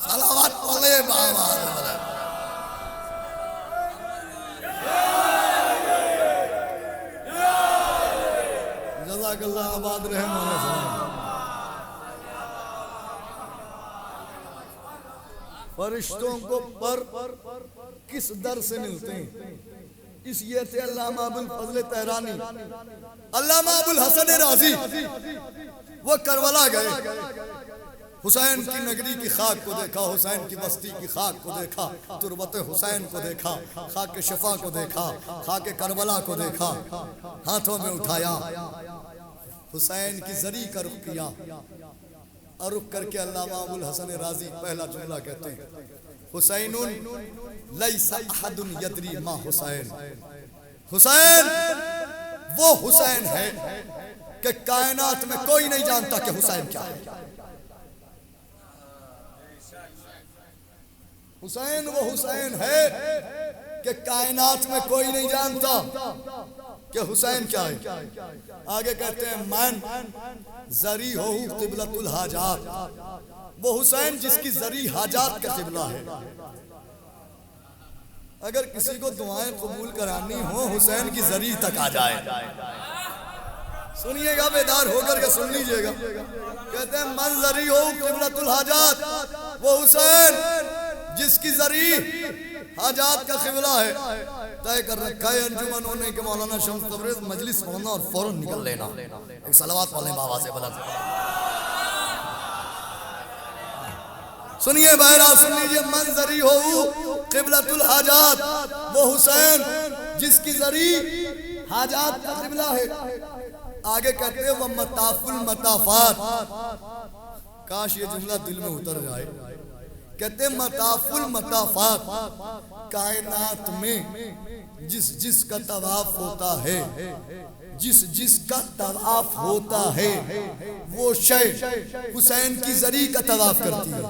صلوات پڑھے بابا. جزاک اللہ آباد رہے مولا صاحب. فرشتوں کو پر کس در سے ملتے ہیں؟ اس یہ تھے علامہ ابوالفضل طہرانی. علامہ ابوالحسن رازی وہ کربلا گئے، حسین کی نگری کی خاک کو دیکھا، حسین کی بستی کی خاک کو دیکھا، تربت حسین کو دیکھا، خاک شفا کو دیکھا، خاک کربلا کو دیکھا، ہاتھوں میں اٹھایا، حسین کی زری کا رخ کیا اور رخ کر کے علامہ ابوالحسن رازی پہلا جملہ کہتے ہیں حسین لیس احد یدری ما حسین. حسین وہ حسین ہے کہ کائنات میں کوئی نہیں جانتا کہ حسین کیا ہے. حسین وہ حسین ہے کہ کائنات میں کوئی نہیں جانتا کہ حسین کیا ہے. آگے کہتے ہیں من زری ہو قبلۃ الحاجات. وہ حسین جس کی زری حاجات کا قبلہ ہے. اگر کسی کو دعائیں قبول کرانی ہو حسین کی زری تک آ جائے. سنیے گا بیدار ہو کر کے سن لیجئے گا. کہتے ہیں من زری ہو قبلۃ الحاجات. وہ حسین جس کی زری حاجات کا قبلہ ہے. طے کر رکھا ہے انجمن ہونے کے مولانا شمس تبریز مجلس پڑھنا اور فوراً نکل لینا. ایک صلوات پڑھ لیں بابا سے بلند. سنیے بہرحال سن لیجئے. من زری ہو قبلۃ الحاجات. وہ حسین جس کی زری حاجات کا قبلہ ہے. آگے کہتے ہیں وہ مطاف المطافات. کاش یہ جملہ دل میں اتر جائے. کہتے ہیں مطاف المطافات. کائنات میں جس جس کا طواف ہوتا ہے، جس جس کا طواف ہوتا ہے وہ شے حسین کی زری کا طواف کرتی ہے.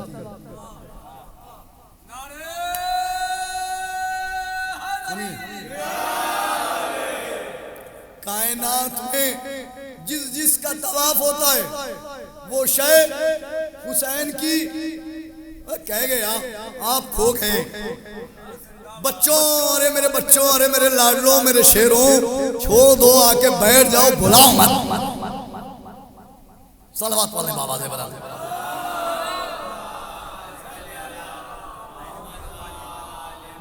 کائنات میں جس جس کا طواف ہوتا ہے وہ شے حسین کی. کہہ گیا آپ کھو گئے بچوں، ارے میرے بچوں، ارے میرے لاڈلوں، میرے شیروں، چھوڑ دو، آ کے بیٹھ جاؤ، بلاؤ مت. صلوات پڑھ لیں بابا سے بلند.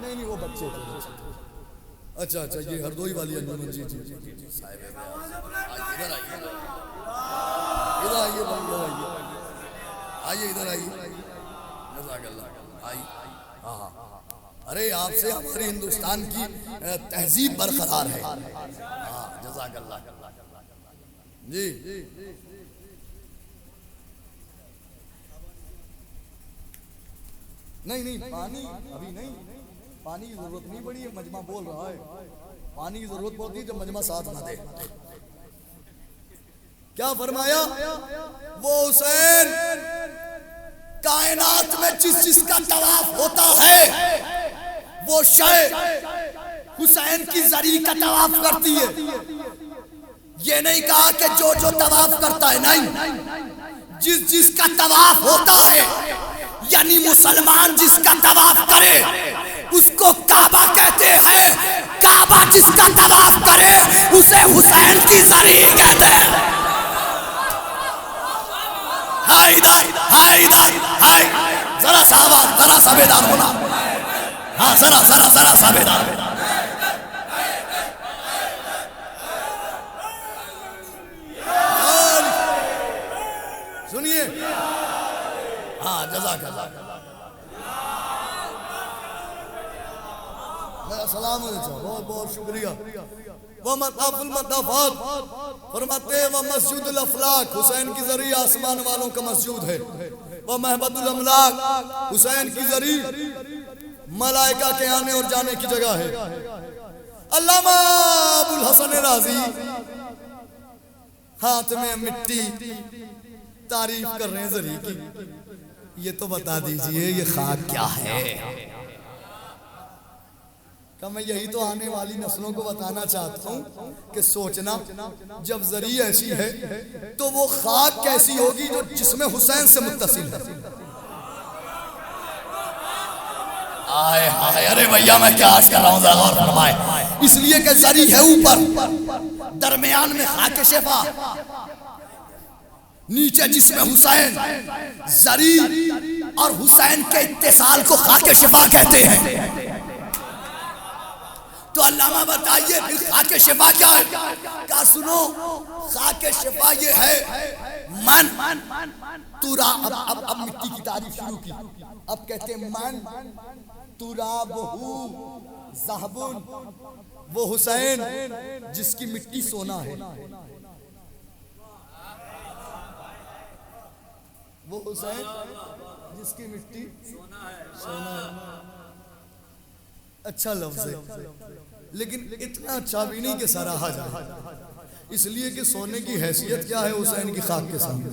نہیں وہ بچے تھے. اچھا اچھا یہ ہردوئی والی انجمن جی جی جی ادھر آئیے ادھر آئیے آئیے ادھر آئیے جزاک اللہ آئیے. ہاں ہاں ارے آپ سے ہمارے ہندوستان کی تہذیب برقرار ہے. ہاں جزاک اللہ جی. نہیں پانی ابھی نہیں, پانی کی ضرورت نہیں پڑی ہے, مجمع بول رہا ہے پانی کی ضرورت پڑتی ہے جب مجمع ساتھ نہ دے. کیا فرمایا وہ حسین کائنات میں جس کا طواف ہوتا ہے وہ شے حسین کی زری کا طواف کرتی ہے. یہ نہیں کہا کہ جو طواف کرتا ہے, نہیں, جس کا طواف ہوتا ہے یعنی مسلمان جس کا طواف کرے اس کو کعبہ کہتے ہیں. کعبہ جس کا طواف کرے اسے حسین کی زری کہتے ہیں. ہائے ادھر ہائے ادھر ہائے, ذرا سا بیدار ہونا. ہاں ذرا سا بیدار ہونا. سنیے ہاں جزاک اللہ. السلام علیکم, بہت بہت شکریہ. وہ مطاف المطافات فرماتے ہیں وہ مسجد الافلاق حسین کی ذریعہ آسمان والوں کا مسجود ہے. وہ محبت الاملاک حسین کی ذریعہ ملائکہ کے آنے اور جانے کی جگہ ہے. علامہ ابو الحسن رازی ہاتھ میں مٹی تعریف کر رہے ہیں ذریعہ کی. یہ تو بتا دیجئے یہ خاک کیا ہے؟ کہ میں یہی تو آنے والی نسلوں کو بتانا چاہتا ہوں کہ سوچنا جب ذریعہ ایسی ہے تو وہ خاک کیسی ہوگی جو جس میں حسین سے متصل ہے. آئے آئے ارے بھیا میں کیا عرض کر رہا ہوں, ذرا غور فرمائے. اس لیے کہ ذریعہ ہے اوپر, درمیان میں خاک شفا, نیچے جس میں حسین. ذریعہ اور حسین کے اتصال کو خاک شفا کہتے ہیں. تو علامہ بتائیے پھر خاک شفا کیا ہے؟ کہا سنو خاک شفا یہ ہے من تراب. اب مٹی کی تعریف شروع کی. اب کہتے ہیں من ترابہو ذہبن, وہ حسین جس کی مٹی سونا ہے. وہ حسین جس کی مٹی سونا ہے. اچھا لفظ ہے لیکن اتنا اچھا بھی نہیں کہ سراہا جائے, اس لیے کہ سونے کی حیثیت کیا ہے حسین کی خاک کے سامنے.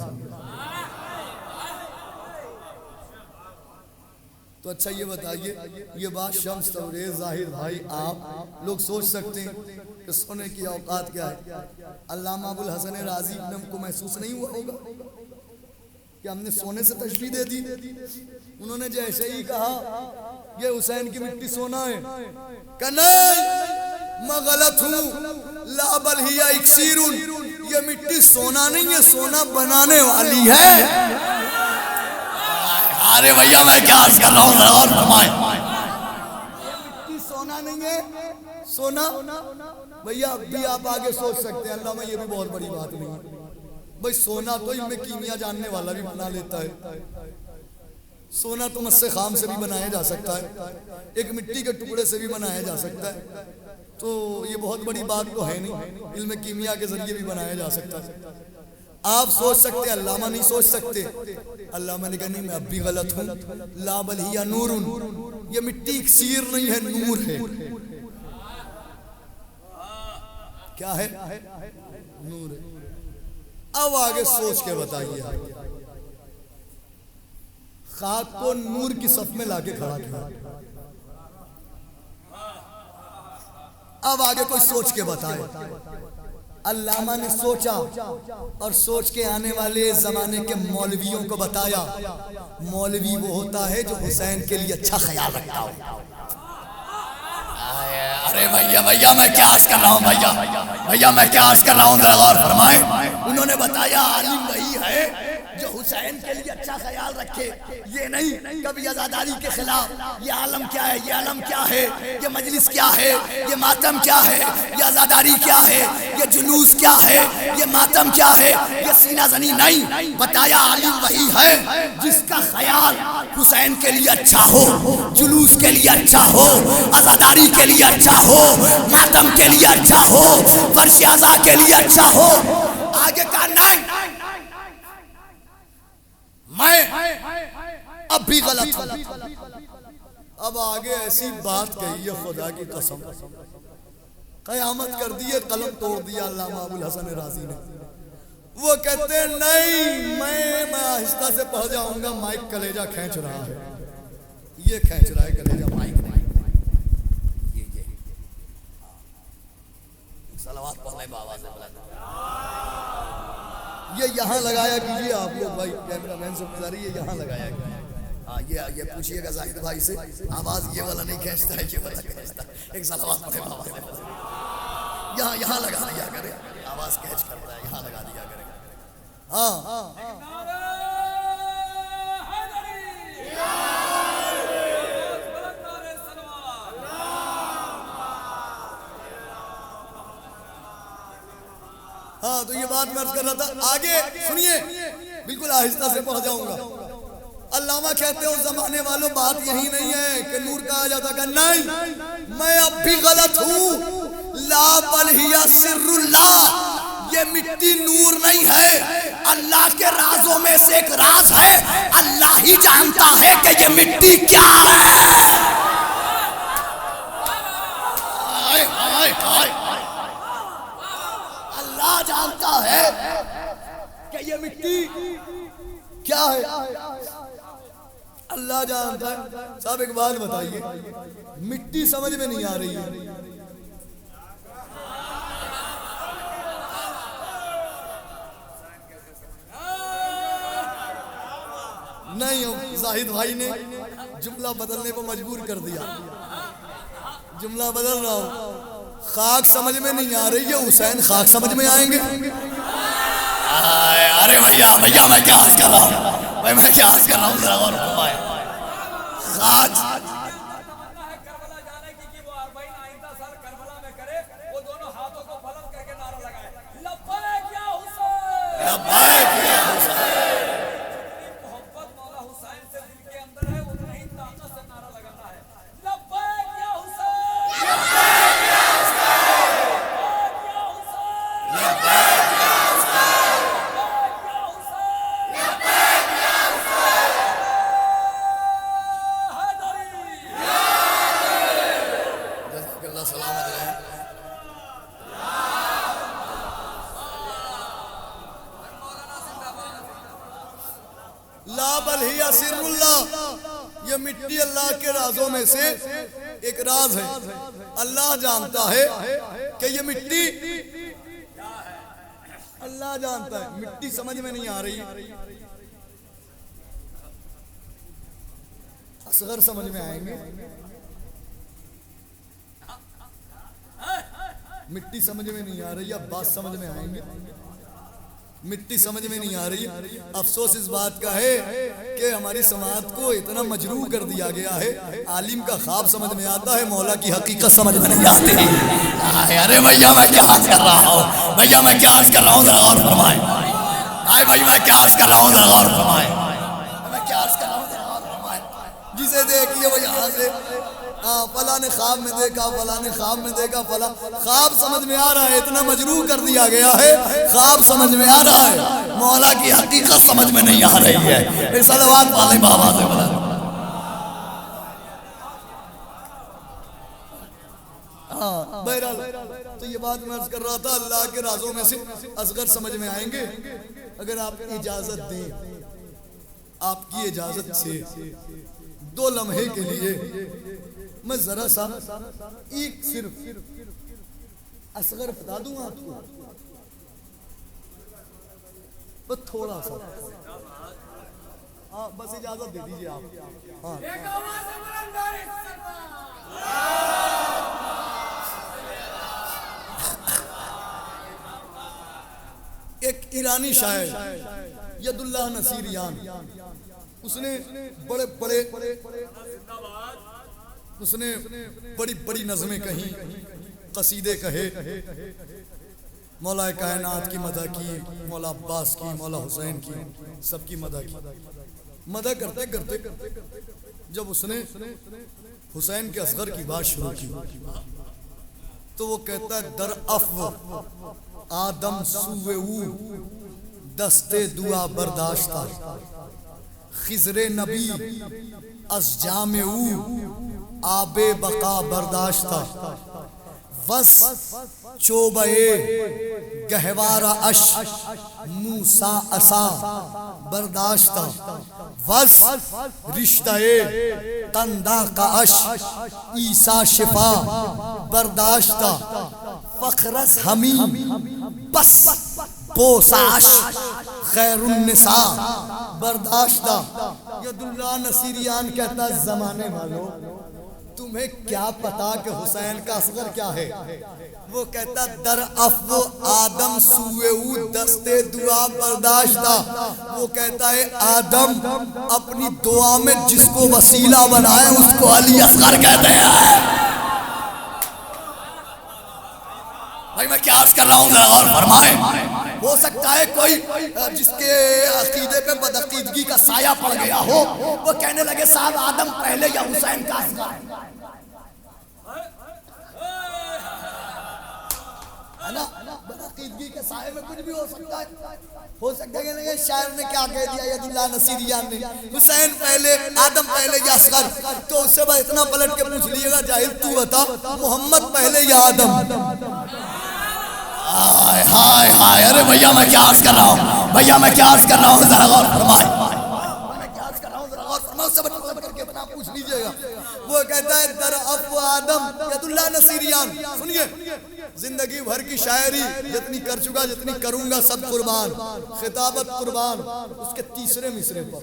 تو اچھا یہ بتائیے یہ بات شمس تبریز ظاہر بھائی آپ لوگ سوچ سکتے ہیں کہ سونے کی اوقات کیا ہے. علامہ ابو الحسن رازی کو محسوس نہیں ہوا ہوگا کہ ہم نے سونے سے تشبیہ دے دی. انہوں نے جیسے ہی کہا یہ حسین کی مٹی سونا ہے, کہ نہیں میں غلط ہوں, لا بل ہی اکسیر, یہ مٹی سونا نہیں ہے سونا بنانے والی ہے. ارے بھیا میں کیا عرض کر رہا ہوں, ذرا غور فرمائیں. یہ مٹی سونا نہیں ہے سونا. بھیا اب بھی آپ آگے سوچ سکتے ہیں اللہ میں یہ بھی بہت بڑی بات نہیں ہے بھائی. سونا تو علم کیمیا جاننے والا بھی بنا لیتا ہے. سونا تو مس خام سے بھی بنایا جا سکتا ہے, ایک مٹی کے ٹکڑے سے بھی بنایا جا سکتا ہے. تو یہ بہت بڑی بات تو ہے نہیں, علم کیمیا کے ذریعے بھی بنایا جا سکتا ہے. آپ سوچ سکتے, علامہ نہیں سوچ سکتے. علامہ نے کہا نہیں میں اب بھی غلط ہوں, لا بل ہی نور, یہ مٹی اکسیر نہیں ہے نور ہے. کیا ہے؟ نور ہے. اب آگے سوچ کے بتائیے خاک کو نور کی صف میں لا کے کھڑا کیا. اب آگے کوئی سوچ کے بتائے. علامہ نے سوچا اور سوچ کے آنے والے زمانے کے مولویوں کو بتایا مولوی وہ ہوتا ہے جو حسین کے لیے اچھا خیال رکھتا ہو. ارے بھیا میں کیا عرض کر رہا ہوں, بھیا میں کیا عرض کر رہا ہوں, ذرا غور فرمائیں. انہوں نے بتایا عالم وہی ہے جو حسین کے لیے اچھا خیال رکھے، یہ نہیں کبھی عزاداری کے خلاف یہ عالم کیا ہے، یہ علم کیا ہے، یہ مجلس کیا ہے، یہ ماتم کیا ہے، یہ عزاداری کیا ہے، یہ جلوس کیا ہے، یہ ماتم کیا ہے، یہ سینہ زنی نہیں بتایا۔ عالم وہی ہے جس کا خیال حسین کے لیے اچھا ہو، جلوس کے لیے اچھا ہو، عزاداری کے لیے اچھا ہو، ماتم کے لیے اچھا ہو، فرش عزا کے لیے اچھا ہو۔ آگے کہا نہیں، میں اب بھی غلط ہوں۔ اب آگے ایسی بات کہی ہے خدا کی قسم، قیامت کر دی ہے، قلم توڑ دیا علامہ ابو الحسن رازی نے۔ وہ کہتے ہیں نہیں، میں آہستہ سے پڑھ جاؤں گا، مائک کلیجہ کھینچ رہا ہے، یہ کھینچ رہا ہے کلیجہ مائک۔ یہ صلوات پڑھنے بابا سے بلا، یہ یہاں لگایا کیجئے آپ لوگ بھائی، کیمرہ مین سے گزاری، یہ یہاں لگایا کیجئے۔ ہاں یہ پوچھئے گا زاہد بھائی سے، آواز یہ والا نہیں کھینچتا ہے، یہ والا کھینچتا ہے۔ ایک صلوات پڑھے بابا سے بلا، یہاں لگا دیا کرے، آواز کیچ کر رہا ہے، یہاں لگا دیا کرے۔ ہاں ہاں تو یہ بات میں عرض کر رہا تھا، آگے سنیے، بالکل آہستہ سے پہنچ جاؤں گا۔ علامہ کہتے ہیں اس زمانے والوں بات یہی نہیں ہے کہ نور کہا جاتا کہ نہیں، میں اب بھی غلط ہوں، لا بل ہی سر اللہ، یہ مٹی نور نہیں ہے، اللہ کے رازوں میں سے ایک راز ہے، اللہ ہی جانتا ہے کہ یہ مٹی کیا ہے۔ اللہ جانتا ہے کہ یہ مٹی کیا ہے، اللہ جانتا ہے۔ صاحب ایک بات بتائیے، مٹی سمجھ میں نہیں آ رہی ہے، نہیں زاہد بھائی نے جملہ بدلنے کو مجبور کر دیا، جملہ بدل رہا ہوں۔ خاک سمجھ میں نہیں آ رہی ہے، حسین خاک سمجھ میں آئیں گے؟ ارے بھیا میں کیا عرض کر رہا ہوں بھائی، میں کیا عرض کر رہا ہوں، ذرا غور فرمائے۔ خاک لا بل ہی سر اللہ، یہ مٹی اللہ کے رازوں میں سے ایک راز ہے، اللہ جانتا ہے کہ یہ مٹی، اللہ جانتا ہے۔ مٹی سمجھ میں نہیں آ رہی، اصغر سمجھ میں آئیں گے، مٹی سمجھ میں نہیں آ رہی، عباس سمجھ میں آئیں گے، مٹی سمجھ میں نہیں آ رہی۔ افسوس اس بات کا ہے کہ ہماری سماعت کو اتنا مجروح کر دیا گیا ہے، عالم کا خواب سمجھ میں آتا ہے، مولا کی حقیقت سمجھ میں نہیں آتی۔ ارے بھیا میں کیا عرض کر رہا ہوں، بھیا میں کیا عرض کر رہا ہوں، ذرا غور فرمائے۔ آئے بھائی میں کیا عرض کر رہا ہوں، ذرا غور فرمائے، میں کیا عرض کر رہا ہوں، ذرا غور فرمائے۔ جسے دیکھیے وہ یہاں سے فلاں نے خواب میں دیکھا، فلاں نے خواب میں دیکھا، فلاں خواب سمجھ میں آ رہا ہے، اتنا مجروح کر دیا گیا ہے، خواب سمجھ میں آ رہا ہے، مولا کی حقیقت سمجھ میں نہیں آ رہی ہے۔ ایک صلوات والے بابا سے بلا۔ بہرحال تو یہ بات میں عرض کر رہا تھا، اللہ کے رازوں میں سے اصغر سمجھ میں آئیں گے اگر آپ اجازت دیں، آپ کی اجازت سے 2 لمحے کے لیے میں ذرا سا ایک صرف اصغر بتا دوں آپ کو، بس تھوڑا سا، ہاں بس اجازت دے دیجئے آپ۔ ہاں ایک ایرانی شاعر ید اللہ نصیریان، اس نے بڑے بڑے اس نے بڑی بڑی نظمیں کہیں، قصیدے کہے، مولا کائنات کی مدح کی، مولا عباس کی، مولا حسین کی، سب کی مدح کی۔ مدح کرتے کرتے جب اس نے حسین کے اصغر کی بات شروع کی تو وہ کہتا ہے در افو آدم سوئے او دستے دعا برداشتہ، خضر نبی از جام او آب بقا برداشتہ، وس چوبے گہوارہ اش موسیٰ عصا برداشتہ، وس رشتہ تندہ کا اش عیسیٰ شفا برداشتہ، فخرس حمیم بس بوساش خیر النساء برداشتہ۔ ید اللہ نصیریان کہتا ہے زمانے والوں تمہیں کیا پتا کہ حسین کا اصغر کیا ہے؟ وہ کہتا در افو آدم سوئے او دستے دعا برداشتہ، وہ کہتا ہے آدم اپنی دعا میں جس کو وسیلہ بنائے اس کو علی اصغر کہتے ہیں۔ بھائی میں کیا عرض کر رہا ہوں ذرا غور فرمائیں۔ ہو سکتا ہے کوئی جس کے عقیدے پہ بدعقیدگی کا سایہ پڑ گیا ہو وہ کہنے لگے صاحب آدم پہلے یا حسین کا اصغر ہے نا؟ بدعقیدگی کے سائے میں کچھ بھی ہو سکتا ہے۔ ہو سکتا ہے کہ شاعر نے کیا کہہ دیا ید اللہ نصیریان نے، حسین پہلے آدم پہلے یا اصغر، تو اس سے بس اتنا پلٹ کے پوچھ لیے گا جاہل تو بتا محمد پہلے یا آدم؟ ہائے ہائے ہائے، ارے بھیا میں کیا عرض کر رہا ہوں، بھیا میں کیا عرض کر رہا ہوں، ذرا غور فرمائے، میں کیا عرض کر رہا ہوں ذرا غور فرمائے، سب کر کے اپنا پوچھ لیجئے گا۔ وہ کہتا ہے در افو آدم ید اللہ نصیریان، سنیے زندگی بھر کی شاعری جتنی کر چکا جتنی کروں گا سب قربان، خطابت قربان، اس کے تیسرے مصرے پر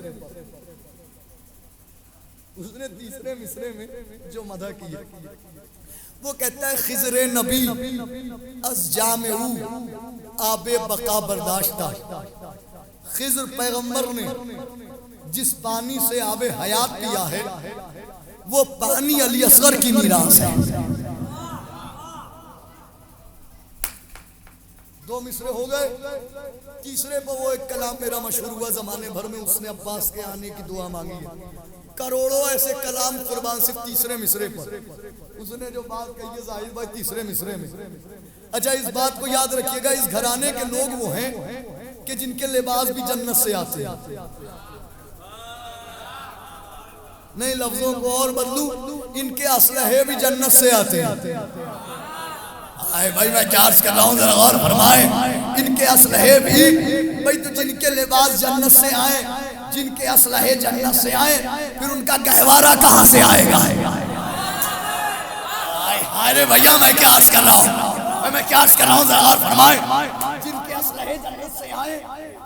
اس نے تیسرے مصرے میں جو مدح کی ہے وہ کہتا ہے خضر نبی از جام او آب بقا برداشتہ، خضر پیغمبر نے جس پانی سے آب حیات پیا ہے وہ پانی علی اصغر کی میراث ہے۔ دو مصرے ہو گئے، تیسرے پر وہ ایک کلام میرا مشہور ہوا زمانے بھر میں، اس نے عباس کے آنے کی دعا مانگی ہے۔ کروڑوں ایسے کلام قربان صرف تیسرے مصرے پر، اس نے جو بات کہی ہے ظاہر بھائی تیسرے مصرے میں۔ اچھا اس بات کو یاد رکھیے گا، اس گھرانے کے لوگ وہ ہیں کہ جن کے لباس بھی جنت سے آتے ہیں، نہیں لفظوں کو اور بدلوں، ان کے اسلحے بھی جنت سے آتے ہیں۔ آئے بھائی میں کیا عرض کر رہا ہوں ذرا غور فرمائیں، ان کے اسلحے بھی بھائی، تو جن کے لباس جنت سے آئیں، جن کے اسلحے جنت سے آئیں، پھر ان کا گہوارہ کہاں سے آئے گا؟ آئے بھیا میں کیا عرض کر رہا ہوں، میں کیا عرض کر رہا ہوں ذرا غور فرمائیں، جن کے اسلحے جنت سے آئیں،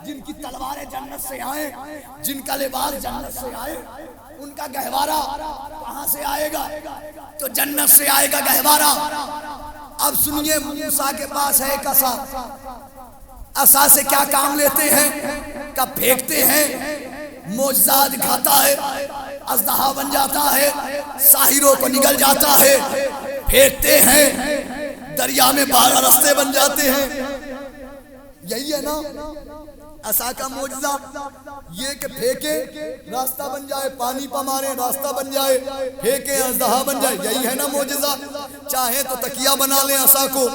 جن کی تلواریں جنت سے آئیں، جن کا لباس جنت سے آئے، ان کا گہوارہ کہاں سے آئے گا؟ تو جنت سے آئے گا گہوارہ۔ اب سنیے موسیٰ کے پاس ہے ایک عصا، عصا سے کیا کام لیتے ہیں؟ کب پھینکتے ہیں معجزات دکھاتا ہے، اژدہا بن جاتا ہے، ساحروں کو نگل جاتا ہے، پھینکتے ہیں دریا میں 12 رستے بن جاتے ہیں۔ یہی ہے نا عصا کا معجزہ، یہ کہ پھینکے راستہ بن جائے، پانی پہ مارے راستہ بن جائے، پھینکے اژدہا بن جائے، یہی ہے نا معجزہ۔ چاہیں تو تکیہ بنا لیں عصا کو،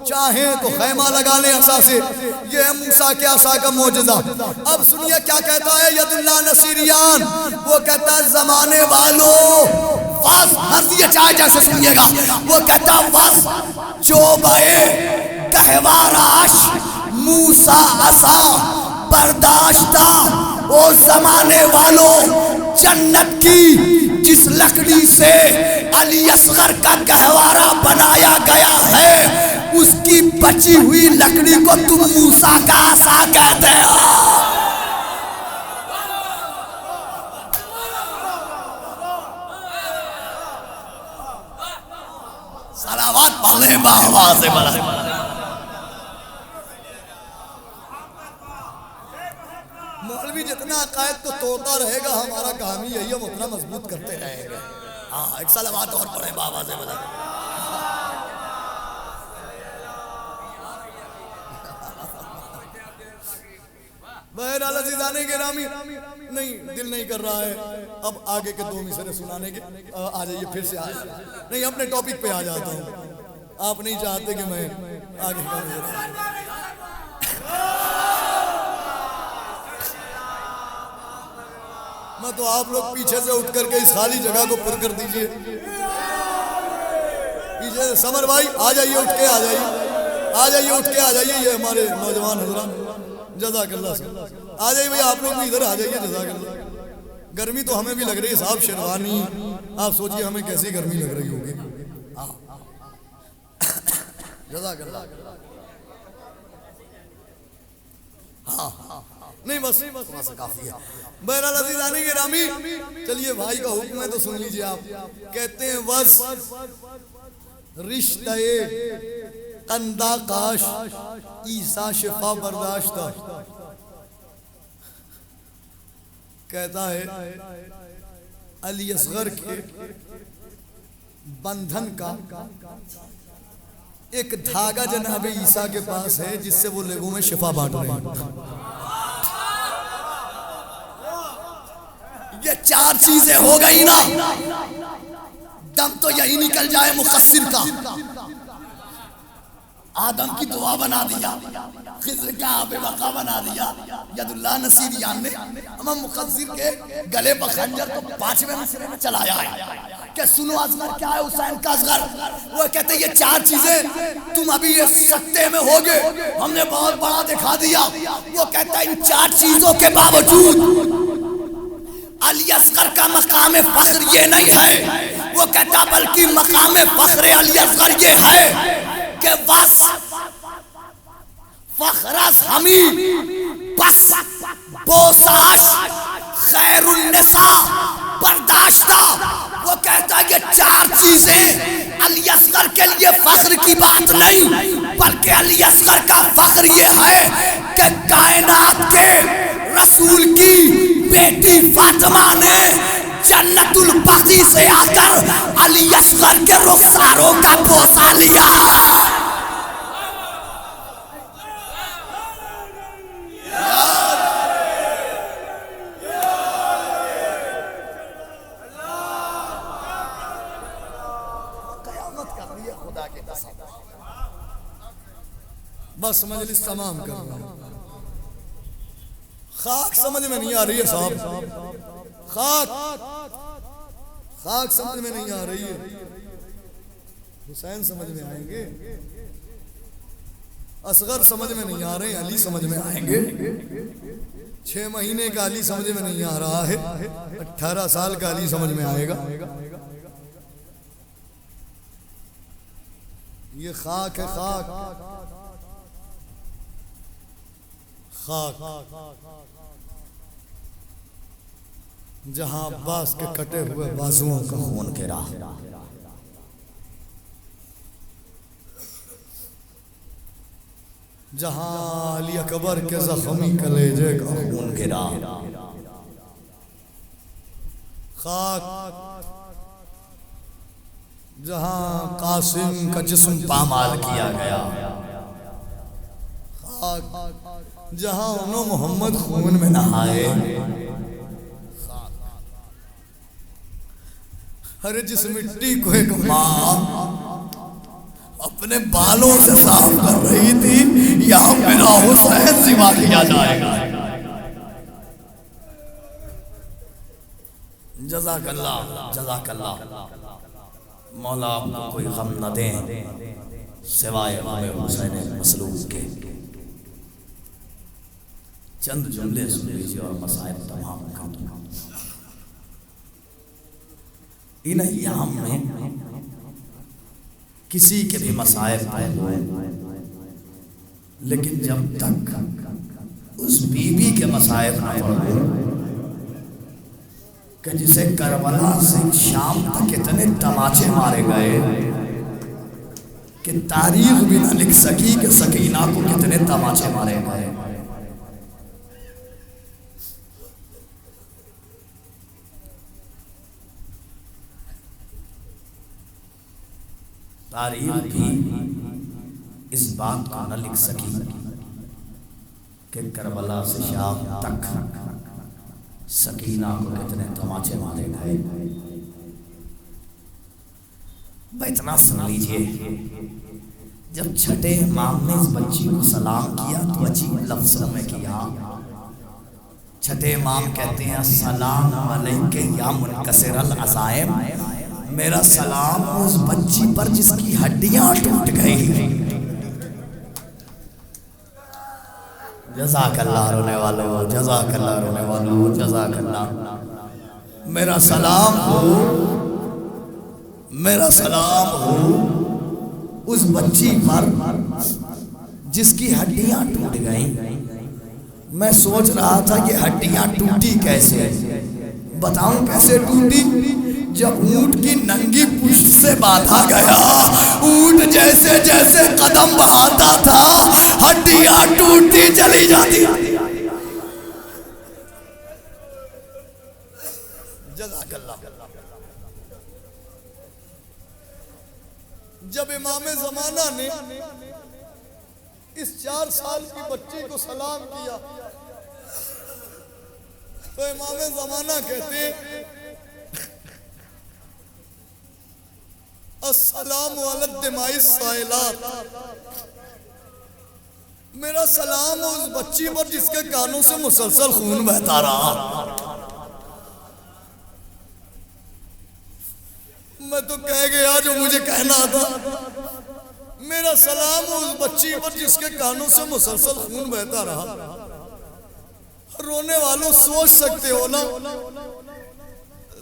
چاہیں تو خیمہ لگا لیں عصا سے، یہ ہے موسیٰ کے عصا کا معجزہ۔ اب سنیے کیا کہتا ہے ید اللہ نصیریان، وہ کہتا ہے زمانے والوں وف، حرفیہ چاہے جیسے سنیے گا، وہ کہتا ہے وف چوبے گہوارہ اش موسیٰ عصا برداشتہ، او زمانے والوں جنت کی جس لکڑی سے علی اصغر کا گہوارہ بنایا گیا ہے اس کی بچی ہوئی لکڑی کو تم موسیٰ کا عصا کہتے ہو۔ صلوات پڑھ لیں بآواز بلند۔ اپنا عقائد تو توڑتا رہے گا، ہمارا کام ہی یہی، ہم اتنا مضبوط کرتے رہیں گے. ہاں ایک صلوات اور پڑھیں بابا سے بتا. بہرحال عزیزان گرامی، نہیں دل نہیں کر رہا ہے اب آگے کے 2 مصرے سنانے کے. آ جائیے پھر سے نہیں اپنے ٹاپک پہ آ جاتا ہوں. آپ نہیں چاہتے کہ میں آگے میں تو آپ لوگ پیچھے سے اٹھ کر کے اس خالی جگہ کو پر کر دیجئے. پیچھے سے سمر بھائی آ جائیے، اٹھ کے آ جائیے، آ جائیے، اٹھ کے آ جائیے. یہ ہمارے نوجوان حضرات جزاک اللہ سے آ جائیے بھائی، آپ لوگ بھی ادھر آ جائیے. جزاک اللہ. گرمی تو ہمیں بھی لگ رہی ہے صاحب، شیروانی آپ سوچئے ہمیں کیسی گرمی لگ رہی ہوگی. جزاک اللہ. ہاں نہیں بس تھوڑا سا کافی ہے. بہرحال عزیزان گرامی چلیے بھائی کا حکم ہے تو سن لیجئے. آپ کہتے ہیں بس رشتہ قندہ کاش عیسیٰ شفا برداشتہ. کہتا ہے علی اصغر کے بندھن کا ایک دھاگا جناب عیسیٰ کے پاس ہے جس سے وہ لوگوں میں شفا بانٹ رہے ہیں. یہ 4 چیزیں ہو گئی نا، دم تو یہی نکل جائے مقصر کا. آدم کی دعا بنا دیا، خضر کا آب وقا بنا دیا، ید اللہ نصیر یان نے امام مقصر کے گلے پر خنجر کو 5ویں مصرے میں چلایا ہے کہ سنو اصغر کیا ہے حسین کا اصغر. وہ کہتے ہیں یہ 4 چیزیں تم ابھی یہ سکتے میں ہوگے، ہم نے بہت بڑا دکھا دیا. وہ کہتا ہے ان 4 چیزوں کے باوجود علی اصغر کا مقام فخر یہ نہیں ہے. وہ کہتا بلکہ مقام فخر علی اصغر یہ ہے کہ بس فخر از ہمی بس بوساش خیر النساء برداشتہ. وہ کہتا ہے یہ 4 چیزیں علی اصغر کے لیے فخر کی بات نہیں، بلکہ علی اصغر کا فخر یہ ہے کہ کائنات کے رسول کی بیٹی فاطمہ نے جنت البقیع سے آ کر علی اصغر کے رخساروں کا بوسہ لیا. بس مجلس تمام کر رہا ہوں. خاک سمجھ میں نہیں آ رہی ہے صاحب، خاک سمجھ میں نہیں آ رہی ہے. حسین سمجھ میں آئیں گے، اصغر سمجھ میں نہیں آ رہے، علی سمجھ میں آئیں گے. 6 مہینے کا علی سمجھ میں نہیں آ رہا ہے، 18 سال کا علی سمجھ میں آئے گا. یہ خاک ہے، خاک جہاں عباس کے کٹے ہوئے بازوؤں کا خون گرا، جہاں علی اکبر کے زخمی کلیجے کا خون گرا. خاک جہاں قاسم کا جسم پامال کیا گیا. خاک جہاں انہوں محمد خون میں نہائے. ارے جس مٹی کو ایک ماں اپنے بالوں سے صاف کر رہی تھی، یہاں میرا حسین ذبح کیا جائے گا. جزاک اللہ، جزاک اللہ. مولا آپ کو کوئی غم نہ دیں سوائے ہمیں حسین مسلوب کے. چند جملے سن لیجیے اور مسائل تمام کر دوں. ان ایام میں کسی کے بھی مسائل پائے ہوئے، لیکن جب تک اس بی بی کے مسائل نہ پڑے کہ جسے کربلا سے شام تک اتنے تماچے مارے گئے کہ تاریخ بھی نہ لکھ سکی کہ سکینہ کو کتنے تماچے مارے گئے. تاریخ بھی اس بات کو نہ لکھ سکی کہ کربلا سے شام تک سکینہ کو کتنے تماچے مارے گئے۔ اتنا سن لیجئے، جب چھٹے امام نے اس بچی کو سلام کیا تو عجیب لفظوں میں کیا۔ چھٹے امام کہتے ہیں السلام علیک یا منکسر العظائم، میرا سلام اس بچی پر جس کی ہڈیاں ٹوٹ گئی۔ جزاک اللہ رونے والوں، جزاک اللہ رونے والوں، جزاک اللہ۔ میرا سلام ہو، میرا سلام ہو اس بچی پر جس کی ہڈیاں ٹوٹ گئیں۔ میں سوچ رہا تھا یہ ہڈیاں ٹوٹی کیسے، بتاؤں کیسے ٹوٹی؟ جب اونٹ کی ننگی پشت سے باندھا گیا، اونٹ جیسے جیسے قدم بڑھاتا تھا ہڈیاں ٹوٹتی چلی جاتی۔ جزاک اللہ۔ جب امام زمانہ نے اس 4 سال کی بچی کو سلام کیا تو امام زمانہ کہتے ہیں السلام علی الدماء السائلات، میرا سلام اس بچی پر جس کے کانوں سے مسلسل خون بہتا رہا۔ میں تو کہہ گیا جو مجھے کہنا تھا، میرا سلام اس بچی پر جس کے کانوں سے مسلسل خون بہتا رہا۔ رونے والوں سوچ سکتے ہو نا،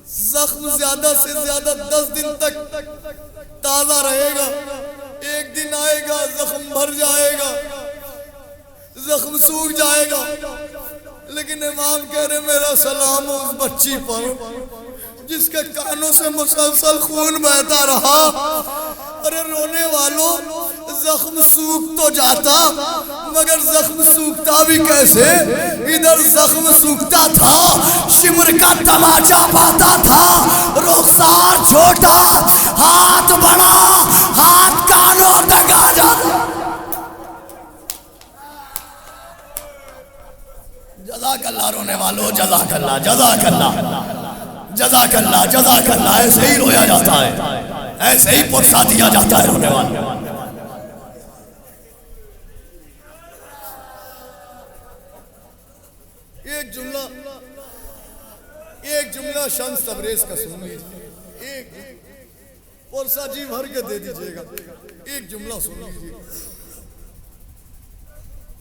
زخم زیادہ سے زیادہ 10 دن تک تازہ رہے گا، ایک دن آئے گا زخم بھر جائے گا، زخم سوکھ جائے گا، لیکن امام کہہ رہے میرا سلام اس بچی پر جس کے کانوں سے مسلسل خون بہتا رہا۔ ارے رونے والوں، زخم سوکھ تو جاتا مگر زخم سوکھتا بھی کیسے؟ ادھر زخم سوکھتا تھا، شمر کا تماچا پاتا تھا، رخسار چھوٹا، ہاتھ بڑا، ہاتھ کانوں تک آ جاتا۔ جزاک اللہ رونے والوں، جزاک اللہ، جزاک اللہ، جزاک اللہ، جزاک اللہ۔ ایسے ہی رویا جاتا ہے، ایسے ہی پرسا دیا جاتا ہے رونے والے۔ ایک جملہ شمس تبریز کا سنیے، ایک پرسا جی بھر کے دے دیجئے گا، ایک جملہ سنیے،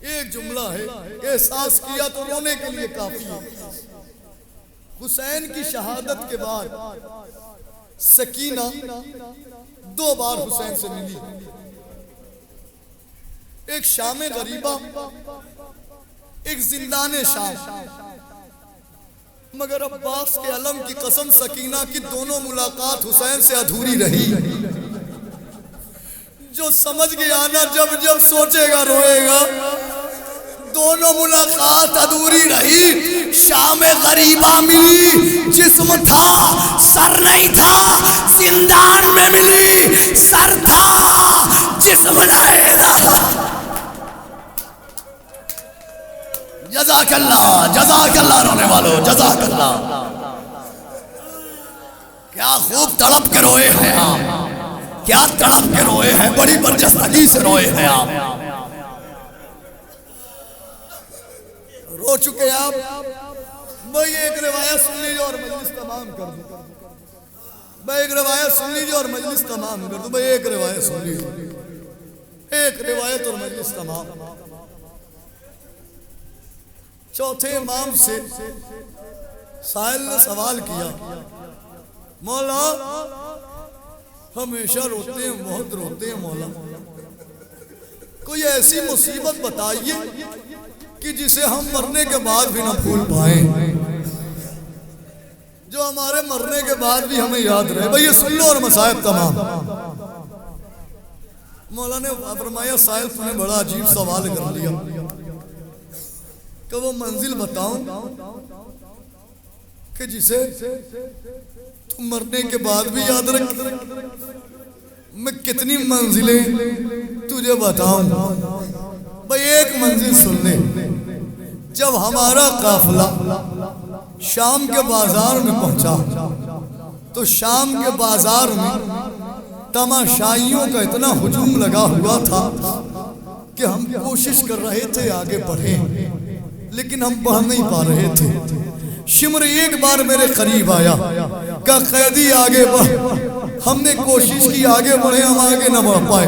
ایک جملہ ہے، احساس کیا تو رونے کے لیے کافی ہے۔ حسین کی شہادت کے بعد سکینہ 2 بار حسین سے ملی، ایک شام غریبہ، ایک زندان شام، مگر عباس کے علم کی قسم سکینہ کی دونوں ملاقات حسین سے ادھوری رہی۔ جو سمجھ گیا نا جب جب سوچے گا روئے گا، دونوں ملاقات ادھوری رہی۔ شام غریبہ ملی، جسم تھا سر نہیں تھا، زندان میں ملی، سر تھا جسم نہیں تھا۔ جزاک اللہ، جزاک اللہ رونے والوں، جزاک اللہ۔ کیا خوب تڑپ کے روئے ہیں آپ، کیا تڑپ کے روئے ہیں، بڑی برجستگی سے روئے ہیں آپ، رو چکے آپ۔ بھائی ایک روایت سن لیجیے اور مجلس تمام کر دوں، بھائی ایک روایت سن لیجیے اور مجلس تمام کر دوں، بھائی ایک روایت سن لیجیے، ایک روایت اور مجلس تمام۔ چوتھے امام سے سائل نے سوال کیا، مولا ہمیشہ روتے ہیں، بہت روتے ہیں مولا، کوئی ایسی مصیبت بتائیے کہ جسے ہم مرنے کے بعد بھی نہ بھول پائیں، جو ہمارے مرنے کے بعد بھی ہمیں یاد رہے۔ بھئی یہ سن لو اور مصائب تمام۔ مولا نے فرمایا سائل تم نے بڑا عجیب سوال کر لیا کہ وہ منزل بتاؤں کہ جسے تم مرنے کے بعد بھی یاد رکھ۔ میں کتنی منزلیں تجھے بتاؤں. بھئی ایک منزل سن لے. جب ہمارا قافلہ شام کے بازار میں پہنچا تو شام کے بازار میں تماشائیوں کا اتنا ہجوم لگا ہوا تھا کہ ہم کوشش کر رہے تھے آگے بڑھیں لیکن ہم بڑھ نہیں پا رہے تھے. شمر ایک بار میرے قریب آیا کہ قیدی آگے بڑھ. ہم نے کوشش کی آگے بڑھے, ہم آگے نہ بڑھ پائے.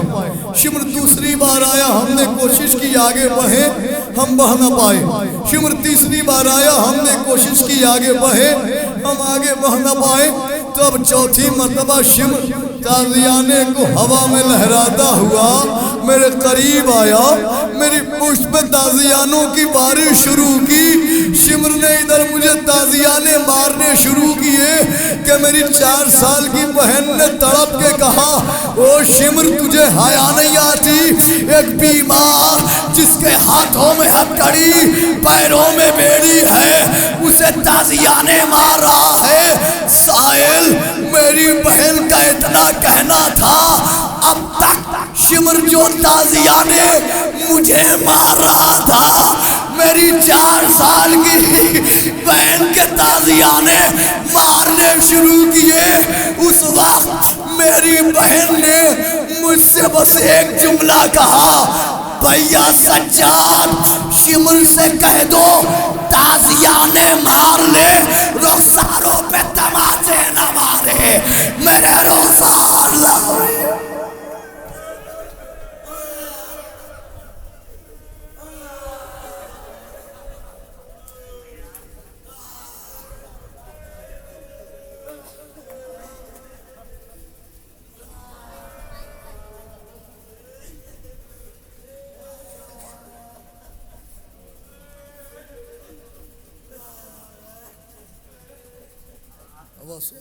شمر دوسری بار آیا, ہم نے کوشش کی آگے بڑھے, ہم بڑھ نہ پائے. شمر تیسری بار آیا, ہم نے کوشش کی آگے بڑھے, ہم آگے بڑھ نہ پائے. تو اب چوتھی مرتبہ شمر تازیانے کو ہوا میں لہراتا ہوا میرے قریب آیا, میری پشت پہ تازیانوں کی بارش شروع کی. شمر نے ادھر مجھے تازیانے مارنے شروع کیے کہ میری 4 سال کی بہن نے تڑپ کے کہا, او شمر تجھے حیا نہیں آتی؟ ایک بیمار جس کے ہاتھوں میں ہتھکڑی پیروں میں بیڑی ہے اسے تازیانے مار رہا ہے. سائل میری بہن کا اتنا کہنا تھا, اب تک شمر جو تازیانے مجھے مار رہا تھا میری 4 سال کی بہن کے تازیانے مارنے شروع کیے. اس وقت میری بہن نے مجھ سے بس ایک جملہ کہا, بھیا سجاد شمر سے کہہ دو تازیانے مار لے, رخساروں پہ تماچے نہ مارے, میرے رخسار لاؤ. بس